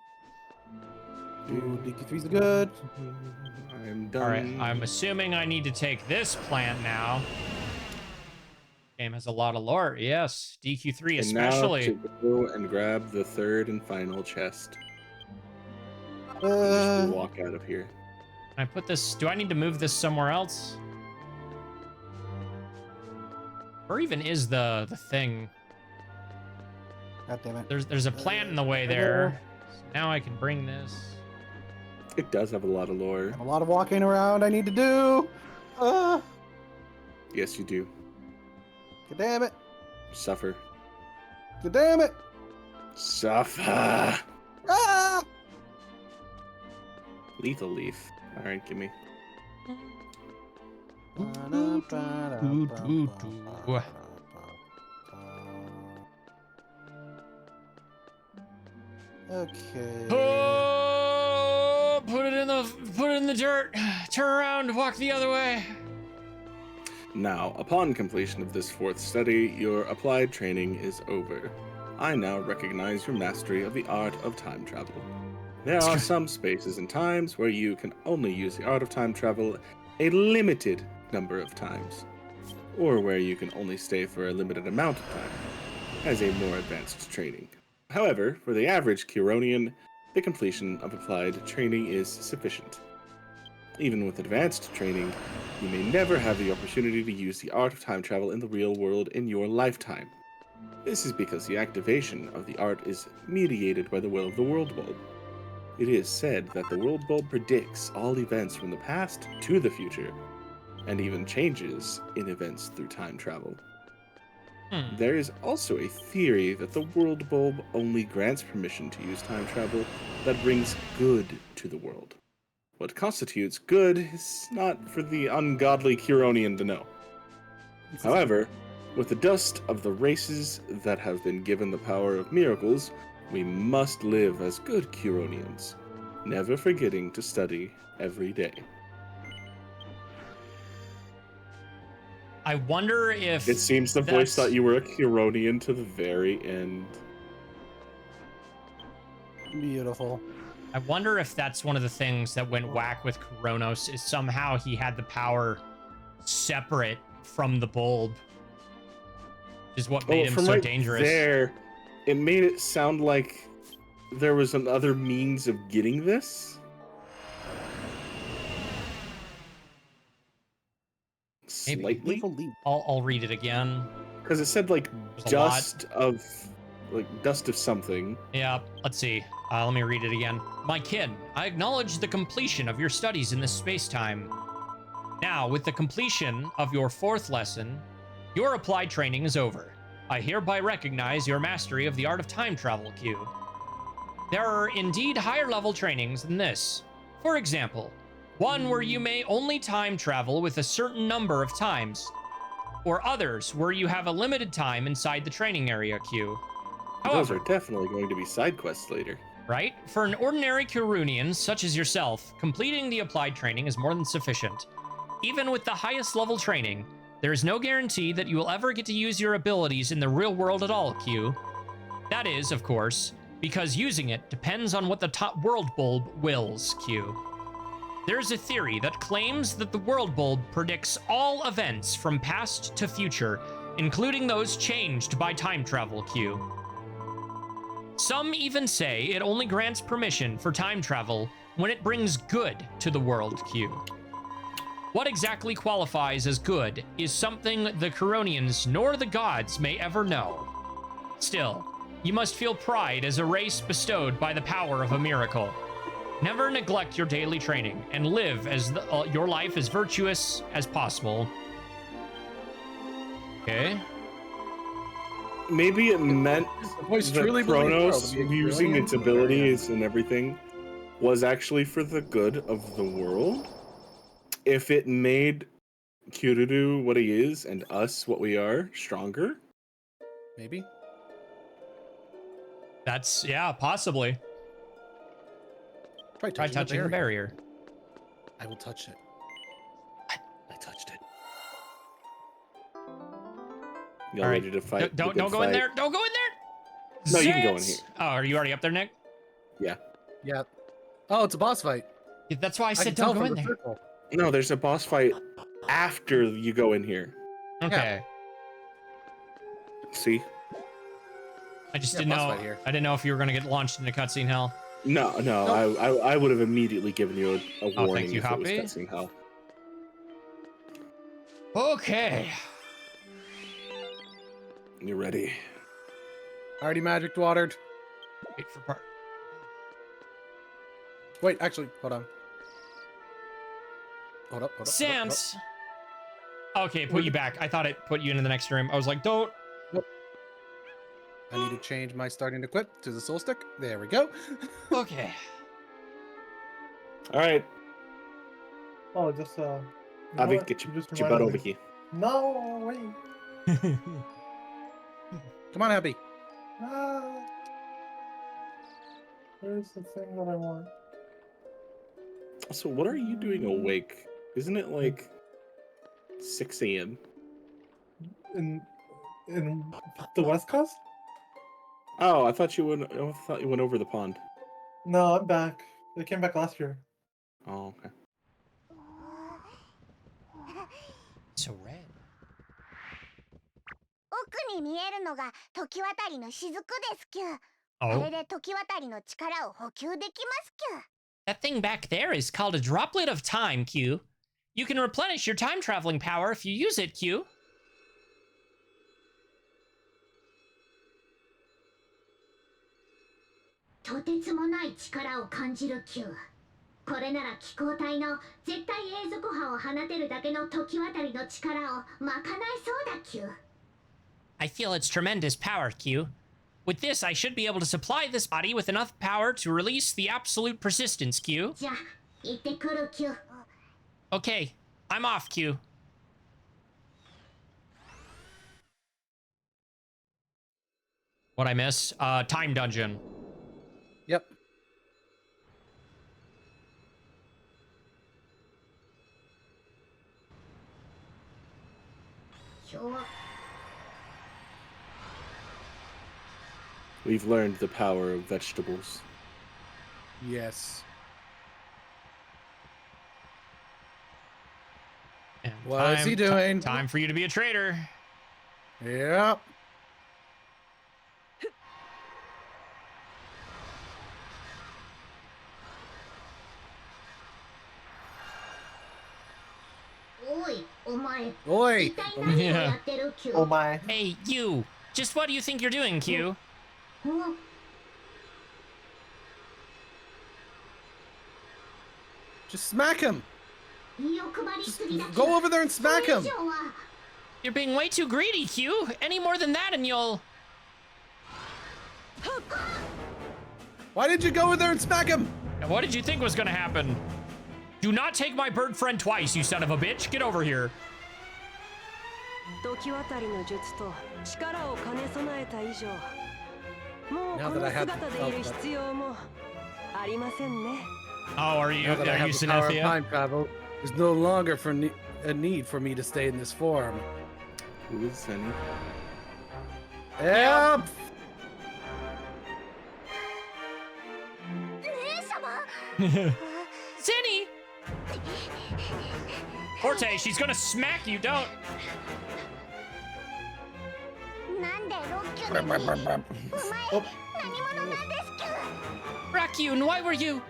Dude, DQ3's good. I'm done. All right, I'm assuming I need to take this plant now. Game has a lot of lore. Yes, DQ3 And now especially. to go and grab the third and final chest. Just walk out of here. Can I put this? Do I need to move this somewhere else? Where even is the thing? God damn it. There's a plant in the way there. So now I can bring this. It does have a lot of lore. A lot of walking around I need to do. Yes, you do. God damn it. Suffer. God damn it. Suffer. Ah! Lethal leaf. All right, give me. Okay. Oh, put it in the dirt. Turn around, walk the other way. Now, upon completion of this fourth study, your applied training is over. I now recognize your mastery of the art of time travel. There are some spaces and times where you can only use the art of time travel a limited number of times, or where you can only stay for a limited amount of time, as a more advanced training. However, for the average Curonian, the completion of applied training is sufficient. Even with advanced training, you may never have the opportunity to use the art of time travel in the real world in your lifetime. This is because the activation of the art is mediated by the will of the World Bulb. It is said that the World Bulb predicts all events from the past to the future, and even changes in events through time travel. There is also a theory that the World Bulb only grants permission to use time travel that brings good to the world. What constitutes good is not for the ungodly Curonian to know. However, with the dust of the races that have been given the power of miracles, we must live as good Curonians, never forgetting to study every day. I wonder if It seems the voice thought you were a Curonian to the very end. Beautiful. I wonder if that's one of the things that went whack with Kronos, is somehow he had the power separate from the bulb, which is what made him so dangerous. There, it made it sound like there was another means of getting this. Slightly. I'll read it again. Because it said like dust of something. Yeah, let's see. Let me read it again. My kid, I acknowledge the completion of your studies in this space-time. Now, with the completion of your fourth lesson, your applied training is over. I hereby recognize your mastery of the art of time travel, Q. There are indeed higher-level trainings than this. For example, one where you may only time travel with a certain number of times, or others where you have a limited time inside the training area, Q. Those are definitely going to be side quests later. Right? For an ordinary Curonian, such as yourself, completing the applied training is more than sufficient. Even with the highest level training, there is no guarantee that you will ever get to use your abilities in the real world at all, Q. That is, of course, because using it depends on what the top World Bulb wills, Q. There's a theory that claims that the World Bulb predicts all events from past to future, including those changed by time travel, Q. Some even say it only grants permission for time travel when it brings good to the world, Q. What exactly qualifies as good is something the Curonians nor the gods may ever know. Still, you must feel pride as a race bestowed by the power of a miracle. Never neglect your daily training and live as your life as virtuous as possible. Okay. Maybe it meant that Kronos using its abilities and everything was actually for the good of the world. If it made Kururu what he is and us what we are stronger. Maybe. That's, yeah, possibly. Try touching the barrier. I will touch it. I touched it. Y'all ready to fight? Don't go in there. Don't go in there. No, you can go in here. Oh, are you already up there, Nick? Yeah. Yeah. Oh, it's a boss fight. Yeah, that's why I I said can tell don't go from in the there. circle. No, there's a boss fight after you go in here. Okay. See? I just Yeah, didn't boss know. fight here. I didn't know if you were gonna get launched into cutscene hell. No, I would have immediately given you a Oh, warning thank you, if it was Hoppy. cutscene hell. Okay. You ready? Already magic watered. Wait for part. Wait, actually, hold on. Hold up. Sans. Okay, put you back. I thought it put you into the next room. I was like, don't. I need to change my starting equip to the soul stick. There we go. Okay. All right, Oh, just you know Avi, what? get You your just butt reminded over me. here. No, wait. Come on, Happy. Ah. Where's the thing that I want? So, what are you doing awake? Isn't it like 6 a.m.? In the West Coast? Oh, I thought you went. I thought you went over the pond. No, I'm back. They came back last year. Oh, okay. So red. 奥に見えるのが時渡りの雫ですキュー。あ Oh, れで時渡りの力を補給できますキュー。 that thing back there is called a droplet of time, Q. You can replenish your time traveling power if you use it, Q. とてつもない力を感じる Q。これなら気候体の絶対永続波を放てるだけの時渡りの力を賄えそうだ Q。 I feel its tremendous power, Q. With this, I should be able to supply this body with enough power to release the absolute persistence, Q. じゃあ行ってくる Q。 Okay, I'm off, Q. What'd I miss? Time dungeon. Yep. We've learned the power of vegetables. Yes. And What is he doing? Time for you to be a traitor. Yep. Oi, お前。 Oi. 一体何をやってる Q。 Oh my. Hey, you. Just what do you think you're doing, Q? お Just smack him. 欲張りすぎだ Q。 Go over there and smack それ him. 以上は You're being way too greedy, Q. Any more than that and you'll... Why did you go over there and smack him? Now, what did you think was gonna happen? Do not take my bird friend twice, you son of a bitch. Get over here. 時渡りの術と力を兼ね備えた以上、もう Now こ that の I have 姿でいる必要もありませんね。 Oh, are you, Now that I are you have the power of Synethia? time travel, there's no longer a need for me to stay in this form. Who is Zenny? Yep. 姉様 Zenny! Forte, she's gonna smack you, don't... なんでロッキュでにうまい何者なんですキュー。 Rakyun, why were you...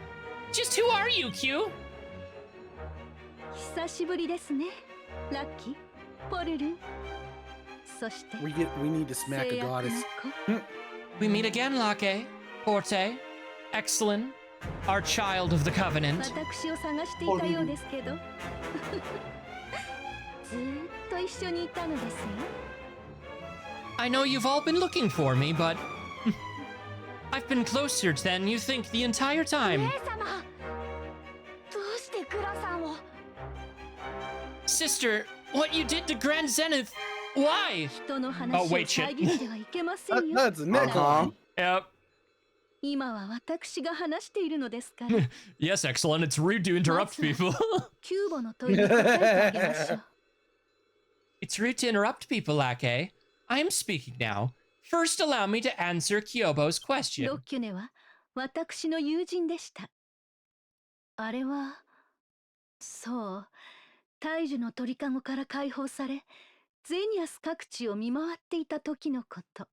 Just who are you, Q? 久しぶりですね。ラッキー、ポルルン。そして We need to smack a 制約の goddess. 子。 We meet again, Lake, Forte, Exalin, our child of the Covenant. 私を探していたようですけど。ずーっと一緒にいたのですよ。 I know you've all been looking for me, but... I've been closer than you think the entire 姉 time. 様どうしてクラさんを Sister, what you did to Grand Zenith... Why? 人の話を Oh, wait, shit. 遮ってはいけませんよ。 That's Nick. Uh-huh. Yep. 今は私が話しているのですから。 Yes, Exalin, it's rude to interrupt people. キューボの問いに答えてあげましょう。 It's rude to interrupt people, Lake. I am speaking now. First, allow me to answer KOBO's ロ question. ッキュネは私の友人でした。あれは、そう、大樹の鳥かごから解放され、ゼニアス各地を見回っていた時のこと。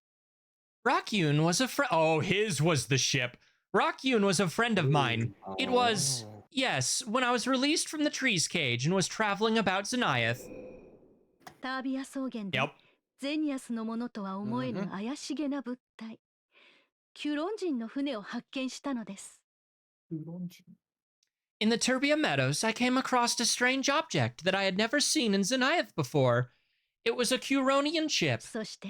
Raccoon was a friend. Oh, his was the ship. Raccoon was a friend of mine. It was, yes, when I was released from the tree's cage and was traveling about Zeniath. タービア草原で、ゼニアスのものとは思えぬ怪しげな物体、キュロン人の船を発見したのです。In the Turbia Meadows, I came across a strange object that I had never seen in Zeniath before. It was a Curonian ship. そして、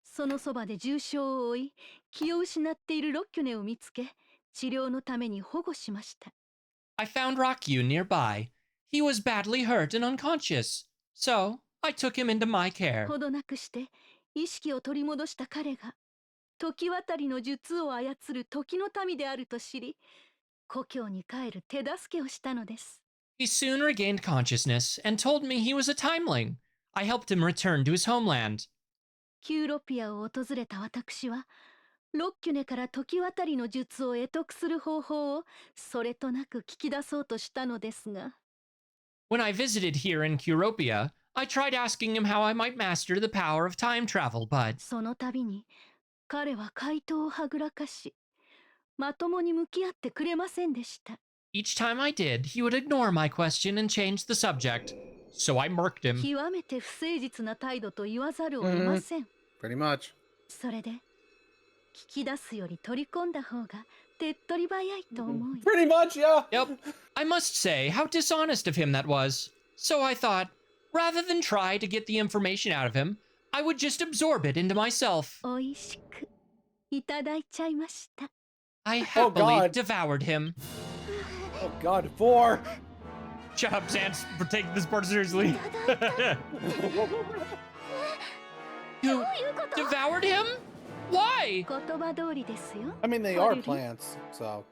そのそばで重傷を負い、気を失っているロッキュネを見つけ、治療のために保護しました。I found Raccoon nearby. He was badly hurt and unconscious, so I took him into my care. ほどなくして意識を取り戻した彼が、時渡りの術を操る時の民であると知り、故郷に帰る手助けをしたのです。He soon regained consciousness and told me he was a timeling. I helped him return to his homeland. キューロピアを訪れた私は、ロッキュネから時渡りの術を得得する方法をそれとなく聞き出そうとしたのですが。When I visited here in Curopia, I tried asking him how I might master the power of time travel, but その度に彼は回答をはぐらかし、まともに向き合ってくれませんでした。each time I did, he would ignore my question and change the subject. So I murked him. 極めて不誠実な態度と言わざるを得ません。Pretty much. それで、聞き出すより取り込んだ方が手っ取り早いと思い。Pretty much, yeah. Yep. I must say how dishonest of him that was. So I thought, rather than try to get the information out of him, I would just absorb it into myself. おいしくいただいちゃいました。I happily devoured him. Oh God, 4. Shut up, Sans, for taking this part seriously. You devoured him? Why? 言葉通りですよ。I mean, they are plants, so.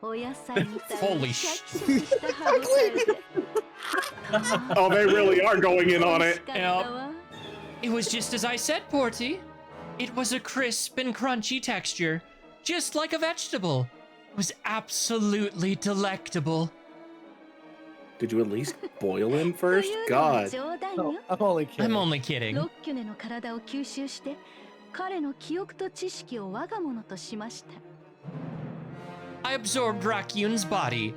お野菜みたい Holy に sh- シャキシャキした歯応えで。 Oh, they really are going in on it. 美味しかったわ。 It was just as I said, Porty. It was a crisp and crunchy texture, just like a vegetable. It was absolutely delectable. Did you at least boil him と first? いうのは God. 冗談 No, よ。 I'm only kidding. I'm only kidding. ロッキュネの体を吸収して彼の記憶と知識を我が物としました。 I absorbed Raccoon's body,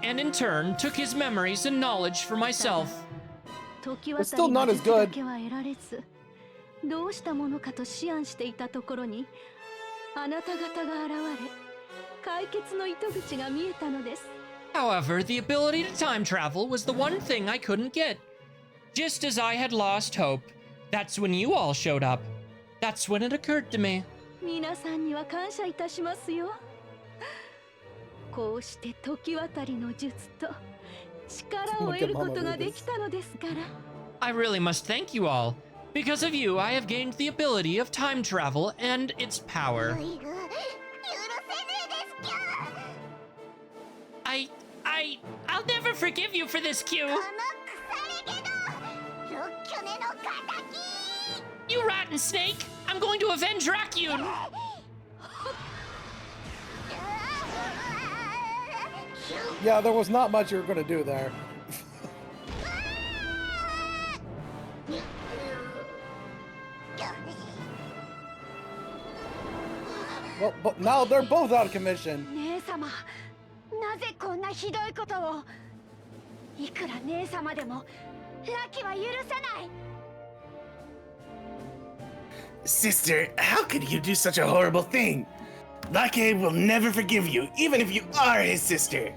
and in turn took his memories and knowledge for myself. 時 It's 渡 still りの not as 術だ good. けは得られず、どうしたものかと思案していたところに、あなた方が現れ、解決の糸口が見えたのです。 However, the ability to time travel was the one thing I couldn't get. Just as I had lost hope, that's when you all showed up. That's when it occurred to me. 皆さんには感謝いたしますよ。こうして時渡りの術と力を得ることができたのですから。 I really must thank you all. Because of you, I have gained the ability of time travel and its power. 許せねえですきゃ。 I'll never forgive you for this, Q. この腐れ毛のロッキョネの敵。 You rotten snake! I'm going to avenge Raccoon! Yeah, there was not much you were going to do there. Well, but now they're both out of commission. 姉様、なぜこんなひどいことを。いくら姉様でも、ラキは許せない。 Sister, how could you do such a horrible thing? Lucky will never forgive you, even if you are his sister.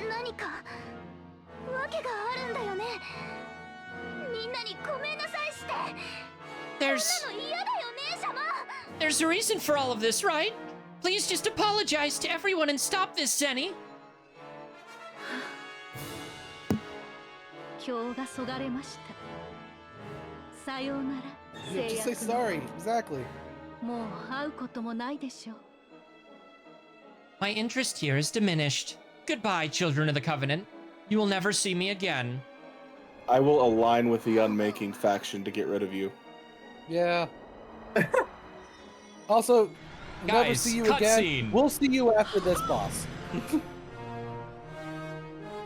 何か訳があるんだよね。みんなにごめんなさいして。そんなの嫌だよ、姉様。 There's a reason for all of this, right? Please just apologize to everyone and stop this, Zenny. 今日がそがれました。さようなら。 You have to say sorry. Exactly. もう会うこともないでしょう。 My interest here is diminished. Goodbye, children of the Covenant. You will never see me again. I will align with the Unmaking faction to get rid of you. Yeah. Also, never Guys, see you again. cutscene. We'll see you after this boss.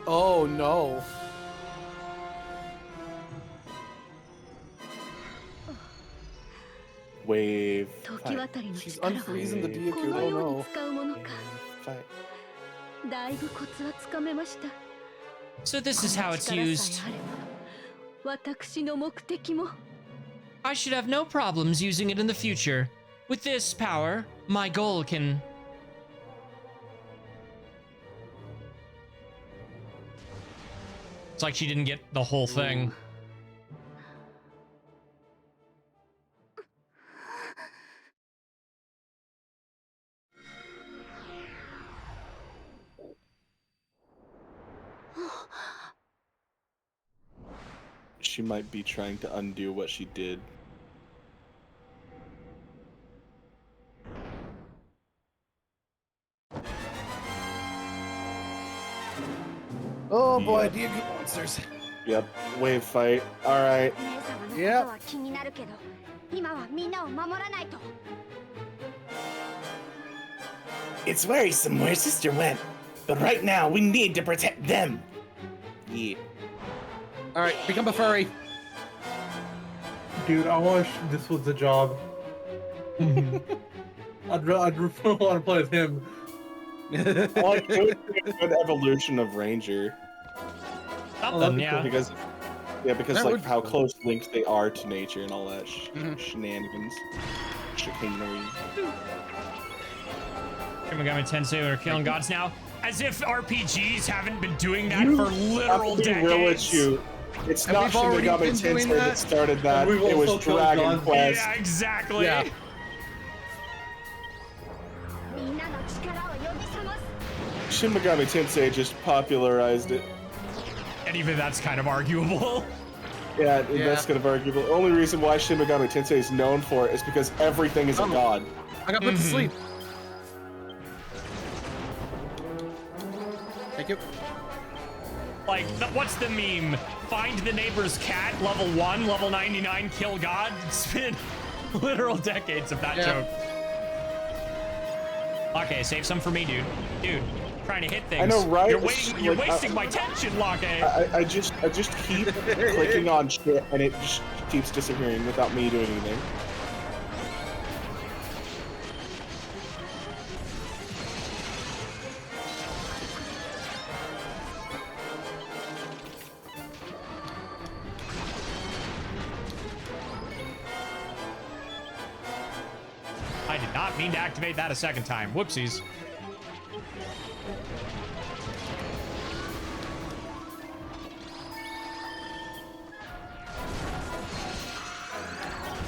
Oh no. Wave. 時渡りの She's 力は unfreezing the こ DQ. の Oh ように no. 使うものか。 Fight. だいぶコツはつかめました。 So this is how it's used. この力さえあれば私の目的も。 I should have no problems using it in the future. With this power, my goal can... It's like she didn't get the whole thing. She might be trying to undo what she did. Oh boy, Yep. DQ monsters. Yep. Wave fight. All right. 姉様のことは気になるけど、今はみんなを守らないと。 It's worrisome where sister went, but right now we need to protect them. Yeah. All right, become a furry. Dude, I wish this was the job. I'd really want to play with him. Well, it would be a good evolution of Ranger. Something, yeah. Because That like would- how close linked they are to nature and all that Mhm. shenanigans. Chicanery. Shin Megami Tensei are killing gods now. As if RPGs haven't been doing that You for literal have to be real with decades. you. It's And not we've Shin already Megami been doing Tensei that that. started that. And we've It was also killed Dragon gods. Quest. Yeah, exactly. Yeah. みんなの力を呼び覚ます。 Shin Megami Tensei just popularized it. And even that's kind of arguable. Yeah, Yeah. that's kind of arguable. The only reason why Shin Megami Tensei is known for it is because everything is a Oh. god. I got put to sleep. Thank you. Like, what's the meme? Find the neighbor's cat, level 1, level 99, kill God? It's been literal decades of that Yeah. joke. Okay, save some for me, dude. Dude, trying to hit things. I know, right? You're, It's waiting, you're like, wasting my tension, Locke. I just keep clicking on shit and it just keeps disappearing without me doing anything. I did not mean to activate that a second time. Whoopsies.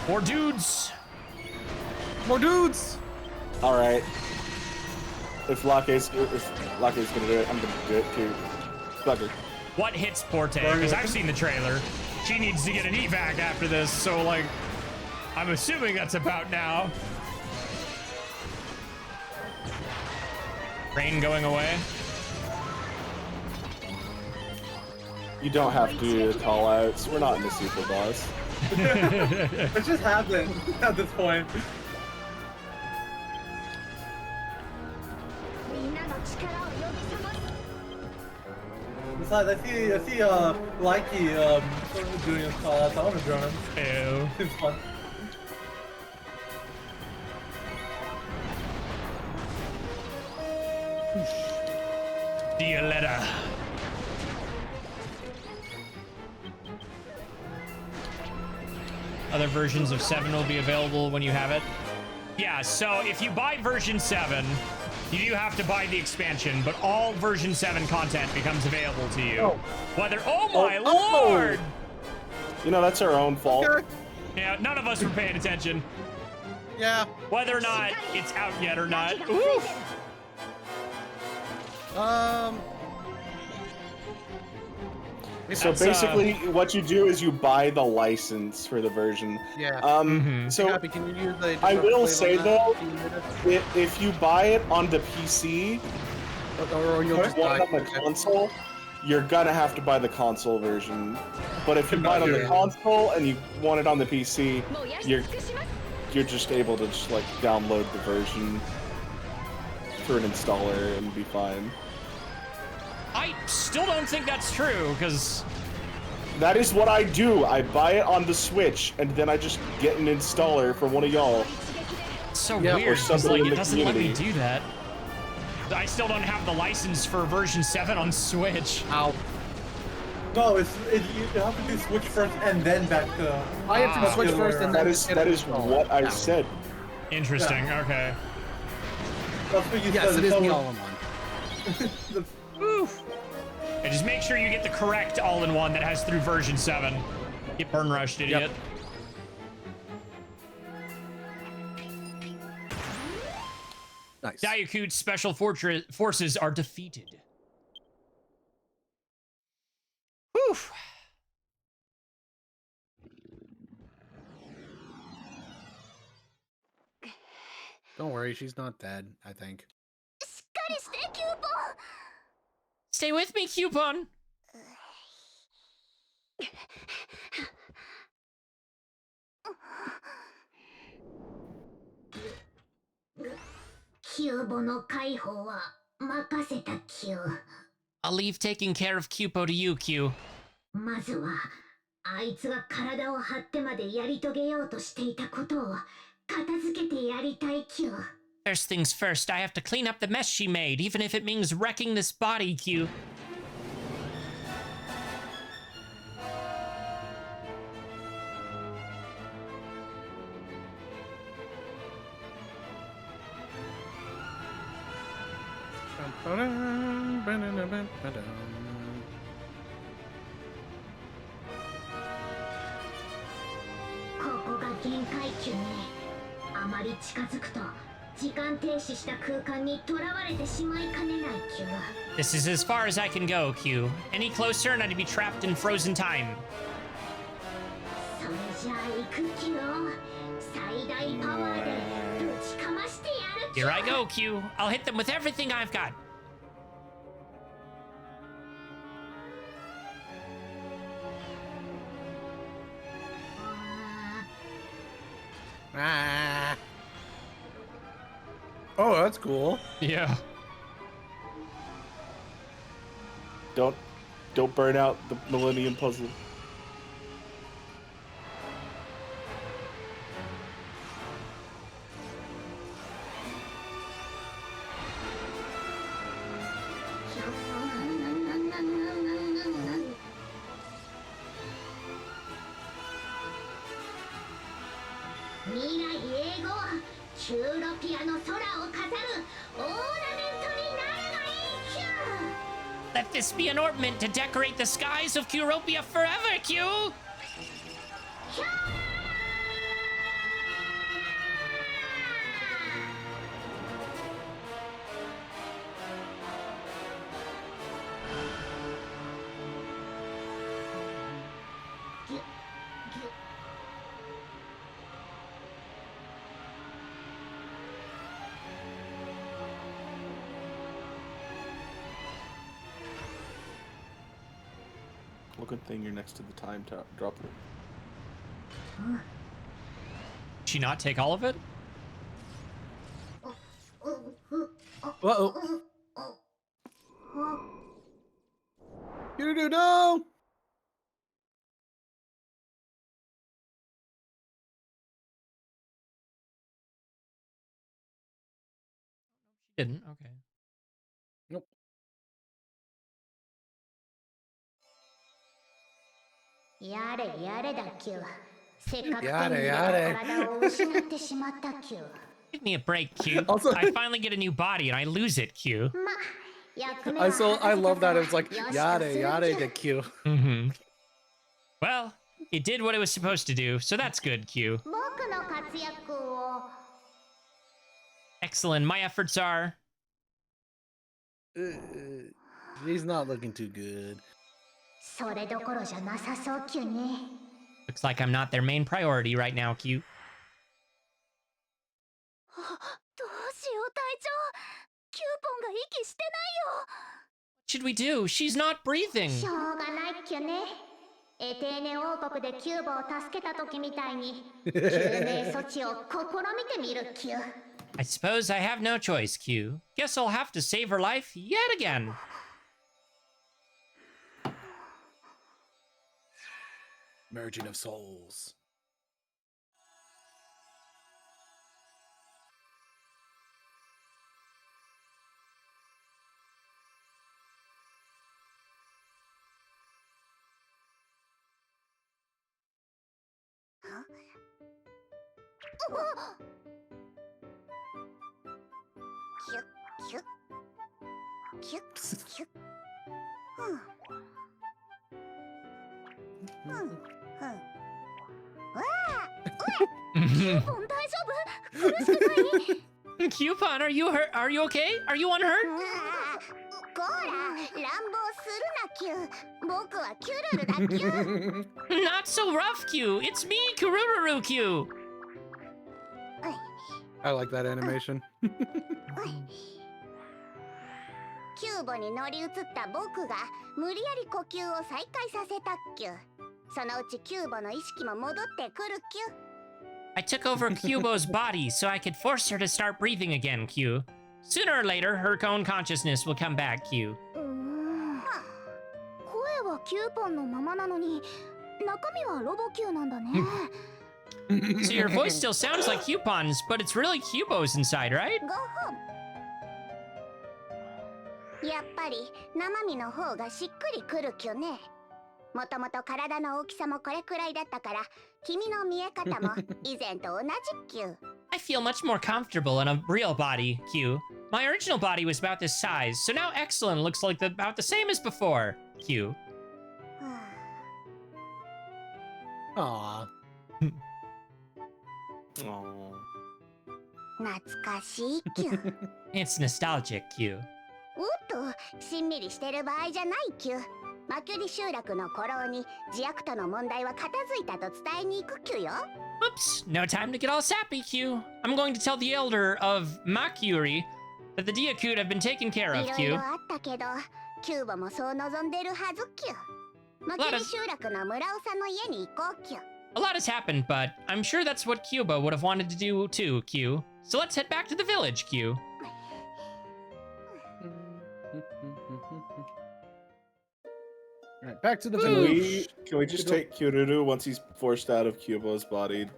More dudes. More dudes. All right. If Lake's gonna do it, I'm gonna do it too. Fucker. What hits Porte? Because I've seen the trailer. She needs to get an evac after this, so like, I'm assuming that's about now. Rain going away. You don't have to do the call outs. We're not in the super boss. It just happened at this point. みんなの力を呼び覚ます。 Besides, I see Likey doing his call outs. I want to join him. Ew. It's fun. See you later. Other versions of 7 will be available when you have it. Yeah, so if you buy version 7, you do have to buy the expansion, but all version 7 content becomes available to you. Oh. Whether, oh my lord! You know, that's our own fault. Okay. Yeah, none of us were paying attention. Yeah. Whether or not it's out yet or not. Oof. So That's, basically, what you do is you buy the license for the version. Yeah. So Happy, can you use the I will say on though, that? if you buy it on the PC or you'll just want buy it on the console, you're gonna have to buy the console version. But if you buy it on the Yeah. console and you want it on the PC, you're you're just able to just like download the version through an installer and be fine. I still don't think that's true, because... That is what I do. I buy it on the Switch, and then I just get an installer for one of y'all. It's so weird, because like, it doesn't let me do that. I still don't have the license for version 7 on Switch. Ow. No, you have to do Switch first and then back to... I have to Switch first and then... That is what I said. Interesting, okay. That's what you yes, said. it is the all-in-one. Oof. And just make sure you get the correct all-in-one that has through version 7. Get burn rushed, idiot. Yep. Nice. Dayakut's special forces are defeated. Whew. Don't worry, she's not dead, I think. Stay with me, Coupon. KOBO の解放は任せた Q。 I'll leave taking care of Cupo to you, Q. まずはあいつが体を張ってまでやり遂げようとしていたことを片付けてやりたい Q。 First things first, I have to clean up the mess she made, even if it means wrecking this body, Q. This is as far as I can go, Q. Any closer and I'd be trapped in frozen time. Here I go, Q. I'll hit them with everything I've got. Ah. Oh, that's cool. Yeah. Don't burn out the Millennium Puzzle. Let this be an ornament to decorate the skies of Curopia forever, Q! Well, good thing you're next to the time droplet. She not take all of it? Uh-oh. No! She didn't, okay. Nope. Yare yare da Q. Give me a break, Q. Also, I finally get a new body and I lose it, Q. I love that. It's like yare yare da Q. Mm-hmm. Well, it did what it was supposed to do, so that's good, Q. Excellent. My efforts are... He's not looking too good. Looks like I'm not their main priority right now, Q. What should we do? She's not breathing. エテーネ王国でキューボを助けた時みたいに救命措置を試みてみる Q。 I suppose I have no choice, Q. Guess I'll have to save her life yet again. Merging of souls. Coupon, are you hurt? Are you okay? Are you unhurt? こら、乱暴するな Q。僕はキュルルだ Q。 Not so rough, Q. It's me, Kurururu, Q. I like that animation. キューボに乗り移った僕が無理やり呼吸を再開させたっきゅ。そのうちキューボの意識も戻ってくるきゅ。I took over Kubo's body so I could force her to start breathing again, Q. Sooner or later, her own consciousness will come back, Q. 声はキューポンのままなのに、中身はロボキューなんだね。So your voice still sounds like Coupon's, but it's really Kubo's inside, right? ごほん。やっぱり生身の方がしっくりくるきゅね。もともと体の大きさもこれくらいだったから、君の見え方も以前と同じきゅ。I feel much more comfortable in a real body, Q. My original body was about this size, so now Exalin looks like about the same as before, Q. Aww. 懐かしいきゅ。It's nostalgic, Q. おっと、しんみりしてる場合じゃないきゅ。マキュリ集落の古老に自悪との問題は片付いたと伝えに行くきゅよ。Whoops, no time to get all sappy, Q. I'm going to tell the elder of Makuri that the DQX have been taken care of, いろい Q. ろあったけど、キューボもそう望んでるはずきゅ。マキュリ集落の村尾さんの家に行こうきゅ。A lot has happened, but I'm sure that's what Kubo would have wanted to do too, Q. So let's head back to the village, Q. Alright, back to the village. Can we just take Kururu once he's forced out of Kubo's body to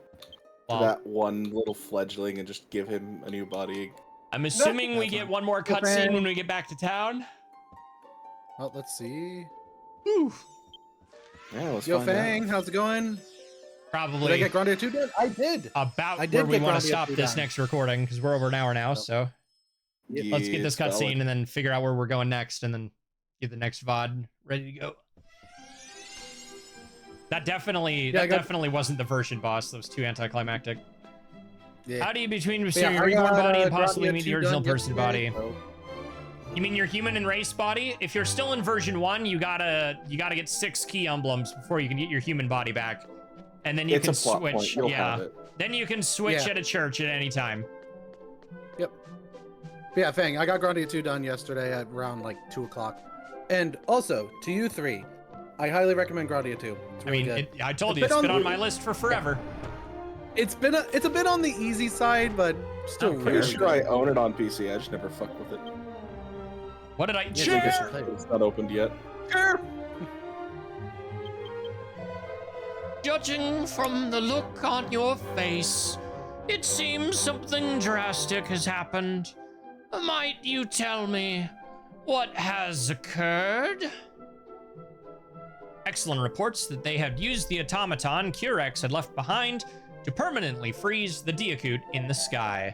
that one little fledgling and just give him a new body? I'm assuming we get one more cutscene when we get back to town. Well, let's see. Whew. Yeah, let's Yo, find Fang, out. how's it going? Probably. Did I get Grandia 2 done? I did. About I did where we get want to Grandia stop 2 this done. next recording, because we're over an hour now, so let's get this it's cutscene valid. and then figure out where we're going next, and then get the next VOD ready to go. That definitely wasn't the version boss. That was too anticlimactic. Yeah. How do you between Yeah, your I reborn got, body and possibly Grandia meet the 2 original done person yesterday, body? so- You mean your human and race body? If you're still in version 1, you gotta get 6 key emblems before you can get your human body back, and then you It's can a plot switch. point. You'll Yeah, have it. then you can switch Yeah. at a church at any time. Yep. Yeah, Fang, I got Grandia 2 done yesterday at around like 2 o'clock. And also, to you 3, I highly recommend Grandia 2. It's really good. I told you, it's been on my list for forever. It's a bit on the easy side, but still I'm pretty really sure I good. own it on PC. I just never fuck with it. What did I? Yeah, it's like Share! It's not opened yet. Sure. Judging from the look on your face, it seems something drastic has happened. Might you tell me what has occurred? Exalin reports that they had used the automaton Curex had left behind to permanently freeze the DQX in the sky.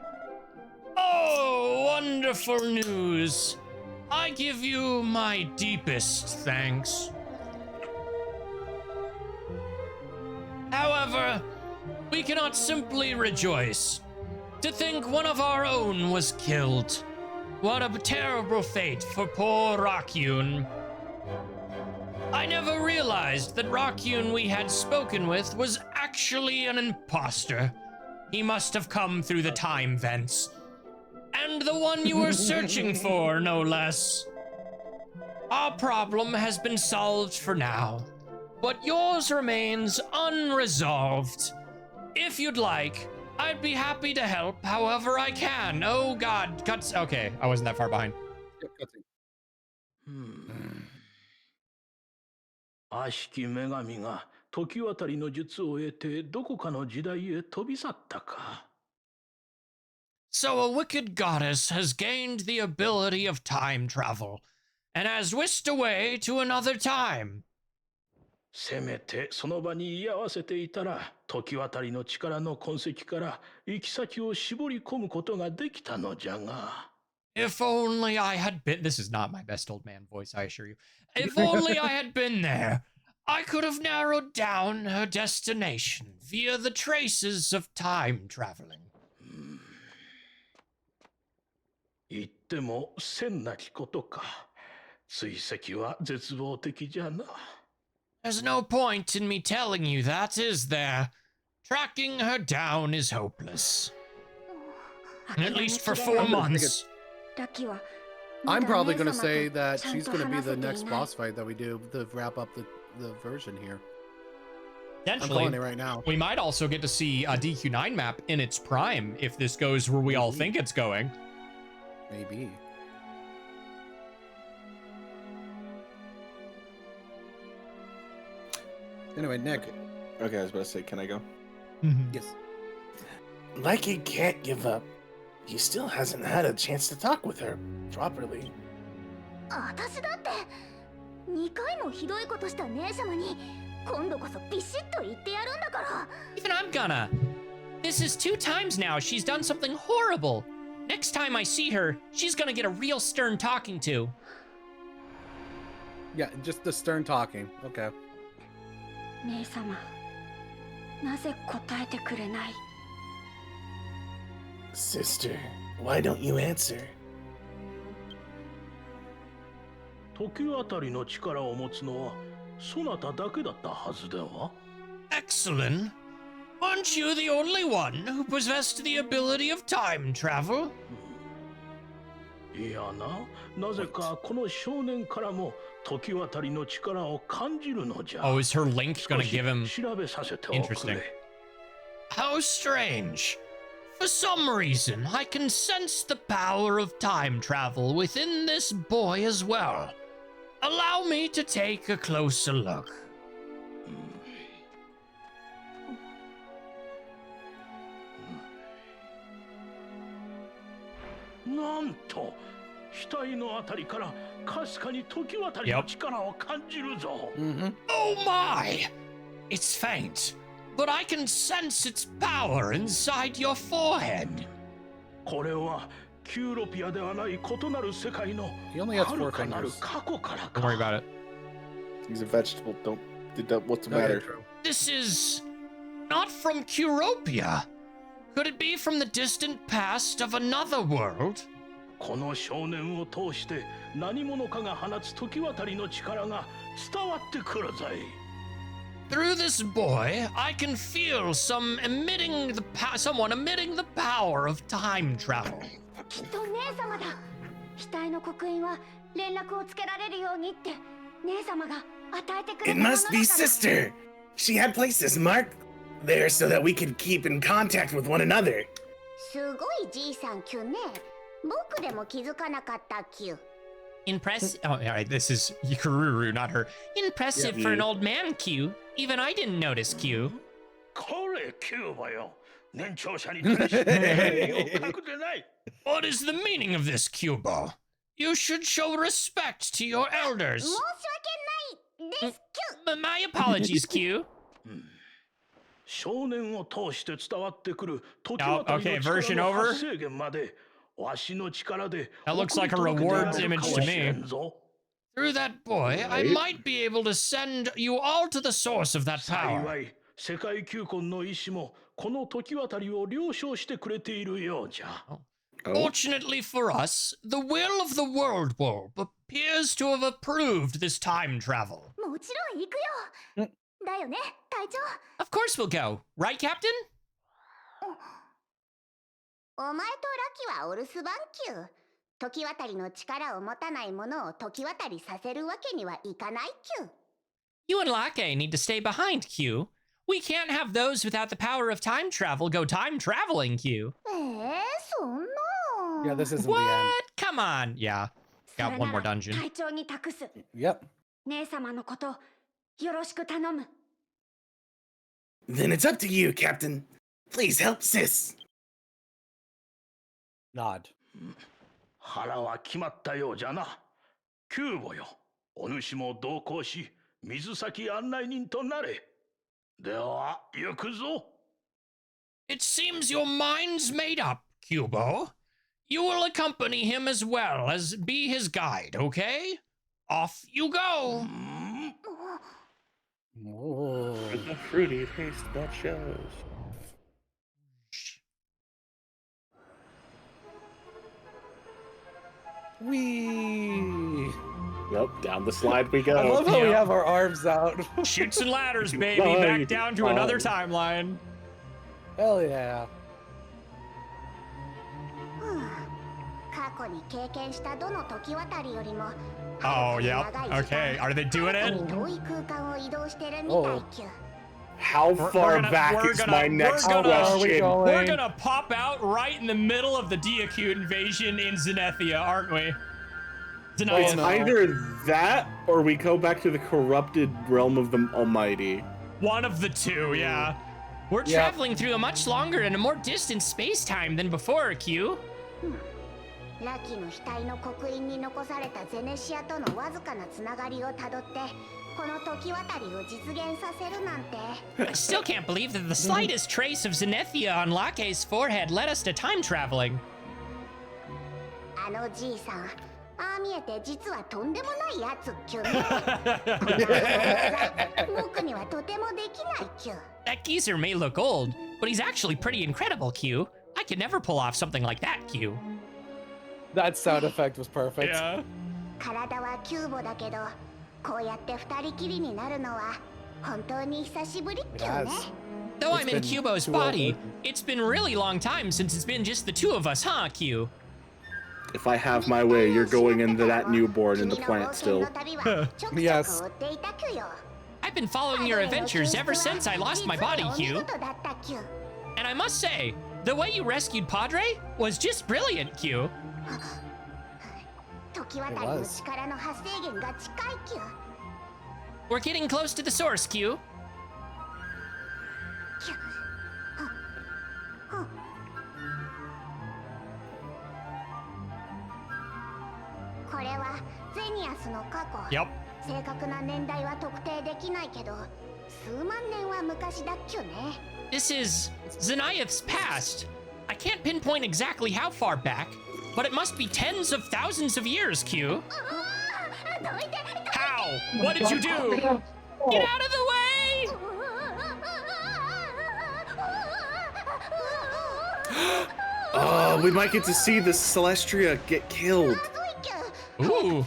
Oh, wonderful news! I give you my deepest thanks. However, we cannot simply rejoice. To think one of our own was killed. What a terrible fate for poor Rakyun. I never realized that Rakyun we had spoken with was actually an imposter. He must have come through the time vents. And the one you were searching for, no less. Our problem has been solved for now. but yours remains unresolved. If you'd like, I'd be happy to help however I can. Oh god, cuts. Okay, I wasn't that far behind. Hmm. 悪しき女神が時渡りの術を得てどこかの時代へ飛び去ったか。So a wicked goddess has gained the ability of time travel, and has whisked away to another time. せめてその場に居合わせていたら、時渡りの力の痕跡から行き先を絞り込むことができたのじゃが。If only I had been. This is not my best old man voice, I assure you. If only I had been there, I could have narrowed down her destination via the traces of time traveling. 言っても千なきことか。追跡は絶望的じゃな。There's no point in me telling you that, is there? Tracking her down is hopeless. At least for 4 months. I'm probably going to say that she's going to be the next boss fight that we do to wrap up the version here. I'm calling it right now. We might also get to see a DQ9 map in its prime if this goes where we all think it's going. Maybe. Anyway, Nick. Okay, I was about to say, can I go? Yes. Like he can't give up. He still hasn't had a chance to talk with her properly. 私だって2回もひどいことした姉様に今度こそビシッと言ってやるんだから。 Even I'm gonna. This is 2 times now she's done something horrible. Next time I see her, she's gonna get a real stern talking to. Yeah, just the stern talking. Okay. 姉様、なぜ答えてくれない？ Sister, why don't you answer? 時渡りの力を持つのはそなただけだったはずでは？ Exalin, aren't you the only one who possessed the ability of time travel? いやな、なぜかこの少年からも時渡りの力を感じるのじゃ。 Oh, is her link gonna give him? 調べさせておくれ。 Interesting. How strange. For some reason, I can sense the power of time travel within this boy as well. Allow me to take a closer look. なんと額のあたりからかすかに時渡りの力を感じるぞ。Oh my! It's faint, but I can sense its power inside your forehead. これはキューロピアではない異なる世界のはるかなる過去からか。 Don't worry about it. He's a vegetable. What's the matter? This is not from Curopia. Could it be from the distant past of another world? この少年を通して何者かが放つ時渡りの力が伝わってくるぞい。 Through this boy, I can feel someone emitting the power of time travel. きっと姉様だ。額の刻印は連絡をつけられるようにって姉様が与えてくれた It ものだ must から。 be sister. She had placed this mark there so that we could keep in contact with one another. すごいじいさんキュね。僕でも気づかなかったキュ。Oh, all right, this is Kururu, not her. Impressive for an old man, Q. Even I didn't notice, Q. これキューバよ。年長者に対して礼を書くでない。 What is the meaning of this, Cubo? You should show respect to your elders. 申し訳ないですキュ。My apologies, Q. 少年を通して伝わってくる時渡りの力の発生源までわしの力で That looks like a rewards image to me. Through that boy, I might be able to send you all to the source of that power. 幸い世界球根の意志もこの時渡りを了承してくれているようじゃ。 Fortunately for us, the will of the world bulb appears to have approved this time travel. もちろん行くよ。だよね、隊長。 Of course we'll go. Right, Captain? お前とラキはお留守番キュー。時渡りの力を持たない者を時渡りさせるわけにはいかないキュー。You and Lake need to stay behind, Q. We can't have those without the power of time travel go time traveling, Q. Yeah, this isn't What? the end. Come on. Yeah. Got one more dungeon. 隊長に託す。 Yep. 姉様のことよろしく頼む。 Then it's up to you, Captain. Please help sis. Nod. 腹は決まったようじゃな。キューボよ。お主も同行し、水先案内人となれ。では、行くぞ。It seems your mind's made up, KOBO. You will accompany him as well as be his guide, okay? Off you go. Whoa. With the fruity taste that shows. Wee. Nope, down the slide we go. I love how we have our arms out. Shoots and ladders, baby. Back down to another timeline. Hell yeah. 過去に経験したどの時渡りよりも Oh, yep. Okay. Are they doing it? 遠い空間を移動してるみたいきゅ。 How far back is my next question? We're gonna pop out right in the middle of the DQX invasion in Zenithia, aren't we? It's either that or we go back to the corrupted realm of the Almighty. One of the two, yeah. We're traveling through a much longer and a more distant space-time than before, Q. ラキの額の刻印に残されたゼネシアとのわずかなつながりをたどってこの時渡りを実現させるなんて。 I still can't believe that the slightest trace of Zenithia on Lake's forehead led us to time traveling. あのじいさん、ああ見えて実はとんでもないやつっきゅね。僕にはとてもできないきゅ。 That geezer may look old, but he's actually pretty incredible, Q. I could never pull off something like that, Q. That sound effect was perfect. Yeah. 体はキューボだけど、こうやって二人きりになるのは本当に久しぶりっきゅね。 Though I'm in KOBO's body, it's been a really long time since it's been just the two of us, huh, Q? If I have my way, you're going into that newborn in the plant still. Yes. I've been following your adventures ever since I lost my body, Q. And I must say, the way you rescued Padre was just brilliant, Q. 時渡りの力の発生源が近いきゅ。 We're getting close to the source, Q. これはゼニアスの過去。 Yep. 正確な年代は特定できないけど、数万年は昔だっきゅね。 This is Zenith's past. I can't pinpoint exactly how far back, but it must be tens of thousands of years, Q. How? What did you do? Get out of the way! Oh, we might get to see the Celestria get killed. Ooh.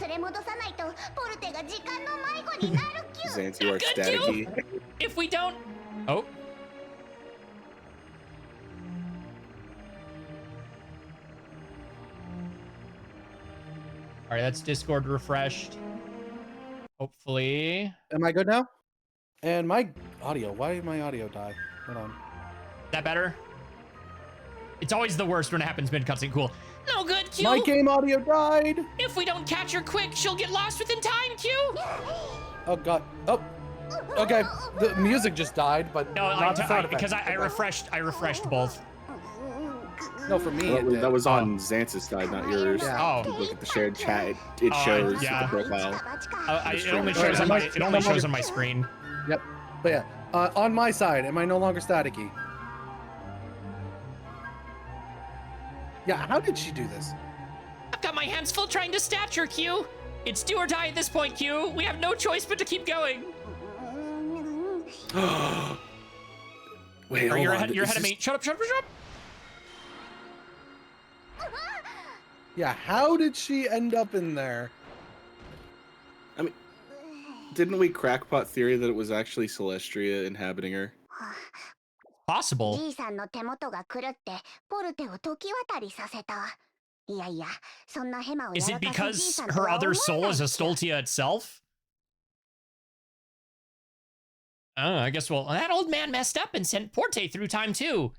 Zance, you are staticky. If we don't... Oh. All right, that's Discord refreshed. Hopefully. Am I good now? And my audio. Why did my audio die? Hold on. That better? It's always the worst when it happens mid-cutscene. Cool. No good, Q. My game audio died. If we don't catch her quick, she'll get lost within time, Q. Oh god. Oh. Okay. The music just died, but no, not the sound because effects. I refreshed both. No, for me, it did. That was on Zance's side, not yours. Yeah. Oh. Look at the shared chat. It shows yeah. the profile. It only shows on my screen. Yep. But yeah, on my side, am I no longer staticky? Yeah. How did she do this? I've got my hands full trying to stat her, Q. It's do or die at this point, Q. We have no choice but to keep going. Wait, hold you're on. ahead of me. Shut up. Yeah, how did she end up in there? I mean, didn't we crackpot theory that it was actually Celestria inhabiting her? Possible. じいさんの手元が狂ってポルテを時渡りさせた。いやいや、そんなヘマをや Is ら it かすじい because さんと her は other 思え soul ない is a っちゅ。 Stoltia itself? Oh, I guess, well, that old man messed up and sent Porte through time too.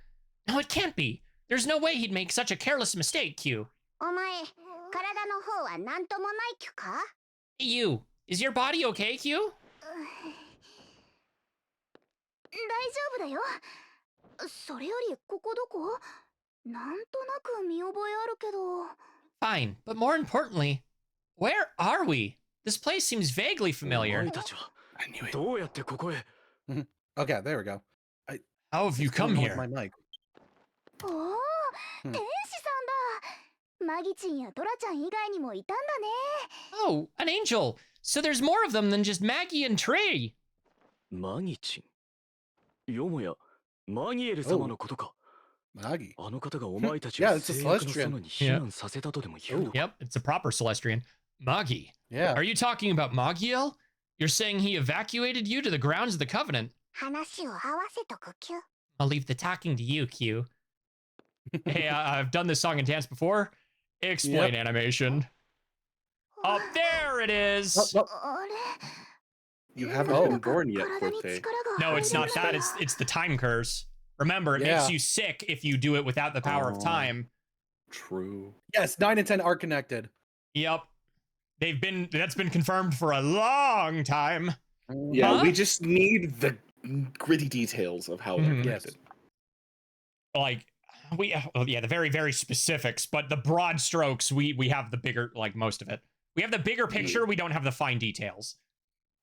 No, it can't be. There's no way he'd make such a careless mistake, Q. お前、体の方はなんともないキュか? Hey, you, is your body okay, Q? 大丈夫だよ。それよりここどこ? なんとなく見覚えあるけど。Fine, but more importantly, where are we? This place seems vaguely familiar. I knew it. Okay, there we go. How have you come here? My mic. おお、天使さんだ。マギチンやドラちゃん以外にもいたんだね。Oh, an angel. So there's more of them than just Maggie and Trey. マギチン。よもや、マギエル様のことか。Maggie. あの方がお前たち Yeah, を it's a 制約の Celestian. 園に避難させたとでも言うのか。 Yep, it's a proper Celestrian. Maggie. Yeah. Are you talking about Magiel? You're saying he evacuated you to the grounds of the Covenant. 話を合わせとくキュ。I'll leave the talking to you, Q. Hey, I've done this song and dance before. Explain animation. Up there it is. You haven't been born yet, Porte. No, it's not that. It's the time curse. Remember, it makes you sick if you do it without the power of time. True. Yes, 9 and 10 are connected. Yep. That's been confirmed for a long time. Yeah, we just need the gritty details of how they're connected. Like, the very, very specifics, but the broad strokes, we have the bigger, like, most of it. We have the bigger picture, we don't have the fine details.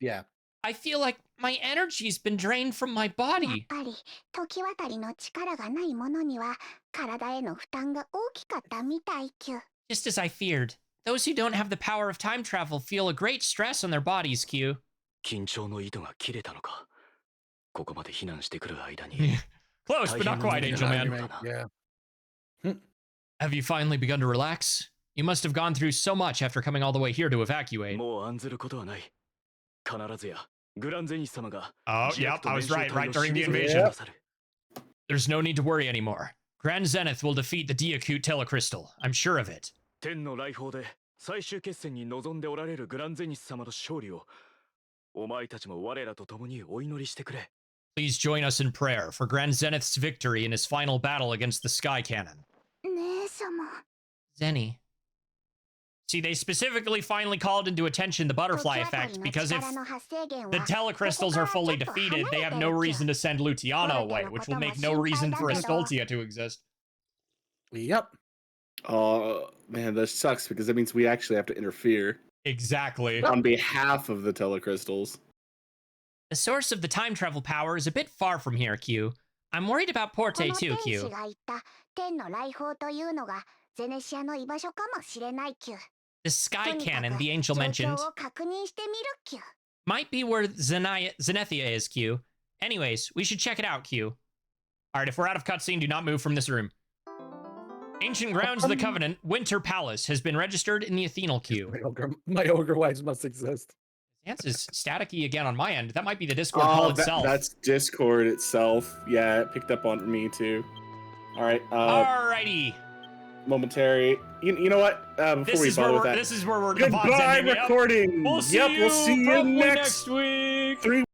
Yeah. I feel like my energy's been drained from my やっ body. ぱり時渡りの力がないものには体への負担が大きかったみたいキュ。 Just as I feared. Those who don't have the power of time travel feel a great stress on their bodies, Q. 緊張の糸が切れたのか。ここまで避難してくる間に。Close, but not quite, Angel Man. Yeah. Have you finally begun to relax? You must have gone through so much after coming all the way here to evacuate. もう案ずることはない。必ずやグランゼニス様が。Oh, yep, I was right during the invasion. There's no need to worry anymore. Grand Zenith will defeat the Diacute Telecrystal. I'm sure of it. 天の来訪で最終決戦に臨んでおられるグランゼニス様の勝利をお前たちも我らと共にお祈りしてくれ。 Please join us in prayer for Grand Zenith's victory in his final battle against the Sky Cannon. 姉様。 Zenny. See, they specifically finally called into attention the butterfly effect, because if the telecrystals are fully defeated, they have no reason to send Luciano away, which will make no reason for Estoltia to exist. Yep. Oh, man, that sucks, because that means we actually have to interfere. Exactly. On behalf of the telecrystals. The source of the time travel power is a bit far from here, Q. I'm worried about Porte too, Q. この天使が言った天の来訪というのがゼネシアの居場所かもしれないキュ。 The Sky Cannon the angel mentioned 状況を確認してみるキュ。 might be where Zenithia is, Q. Anyways, we should check it out, Q. Alright, if we're out of cutscene, do not move from this room. Ancient grounds of the Covenant, Winter Palace, has been registered in the Athenal queue. My ogre wives must exist. Dance is staticky again on my end. That might be the Discord call itself. That's Discord itself. Yeah, it picked up on me too. Alright, Alrighty. Momentary. You know what? Before we bother with that. This is where we're Goodbye, recording. We'll see you next week. 3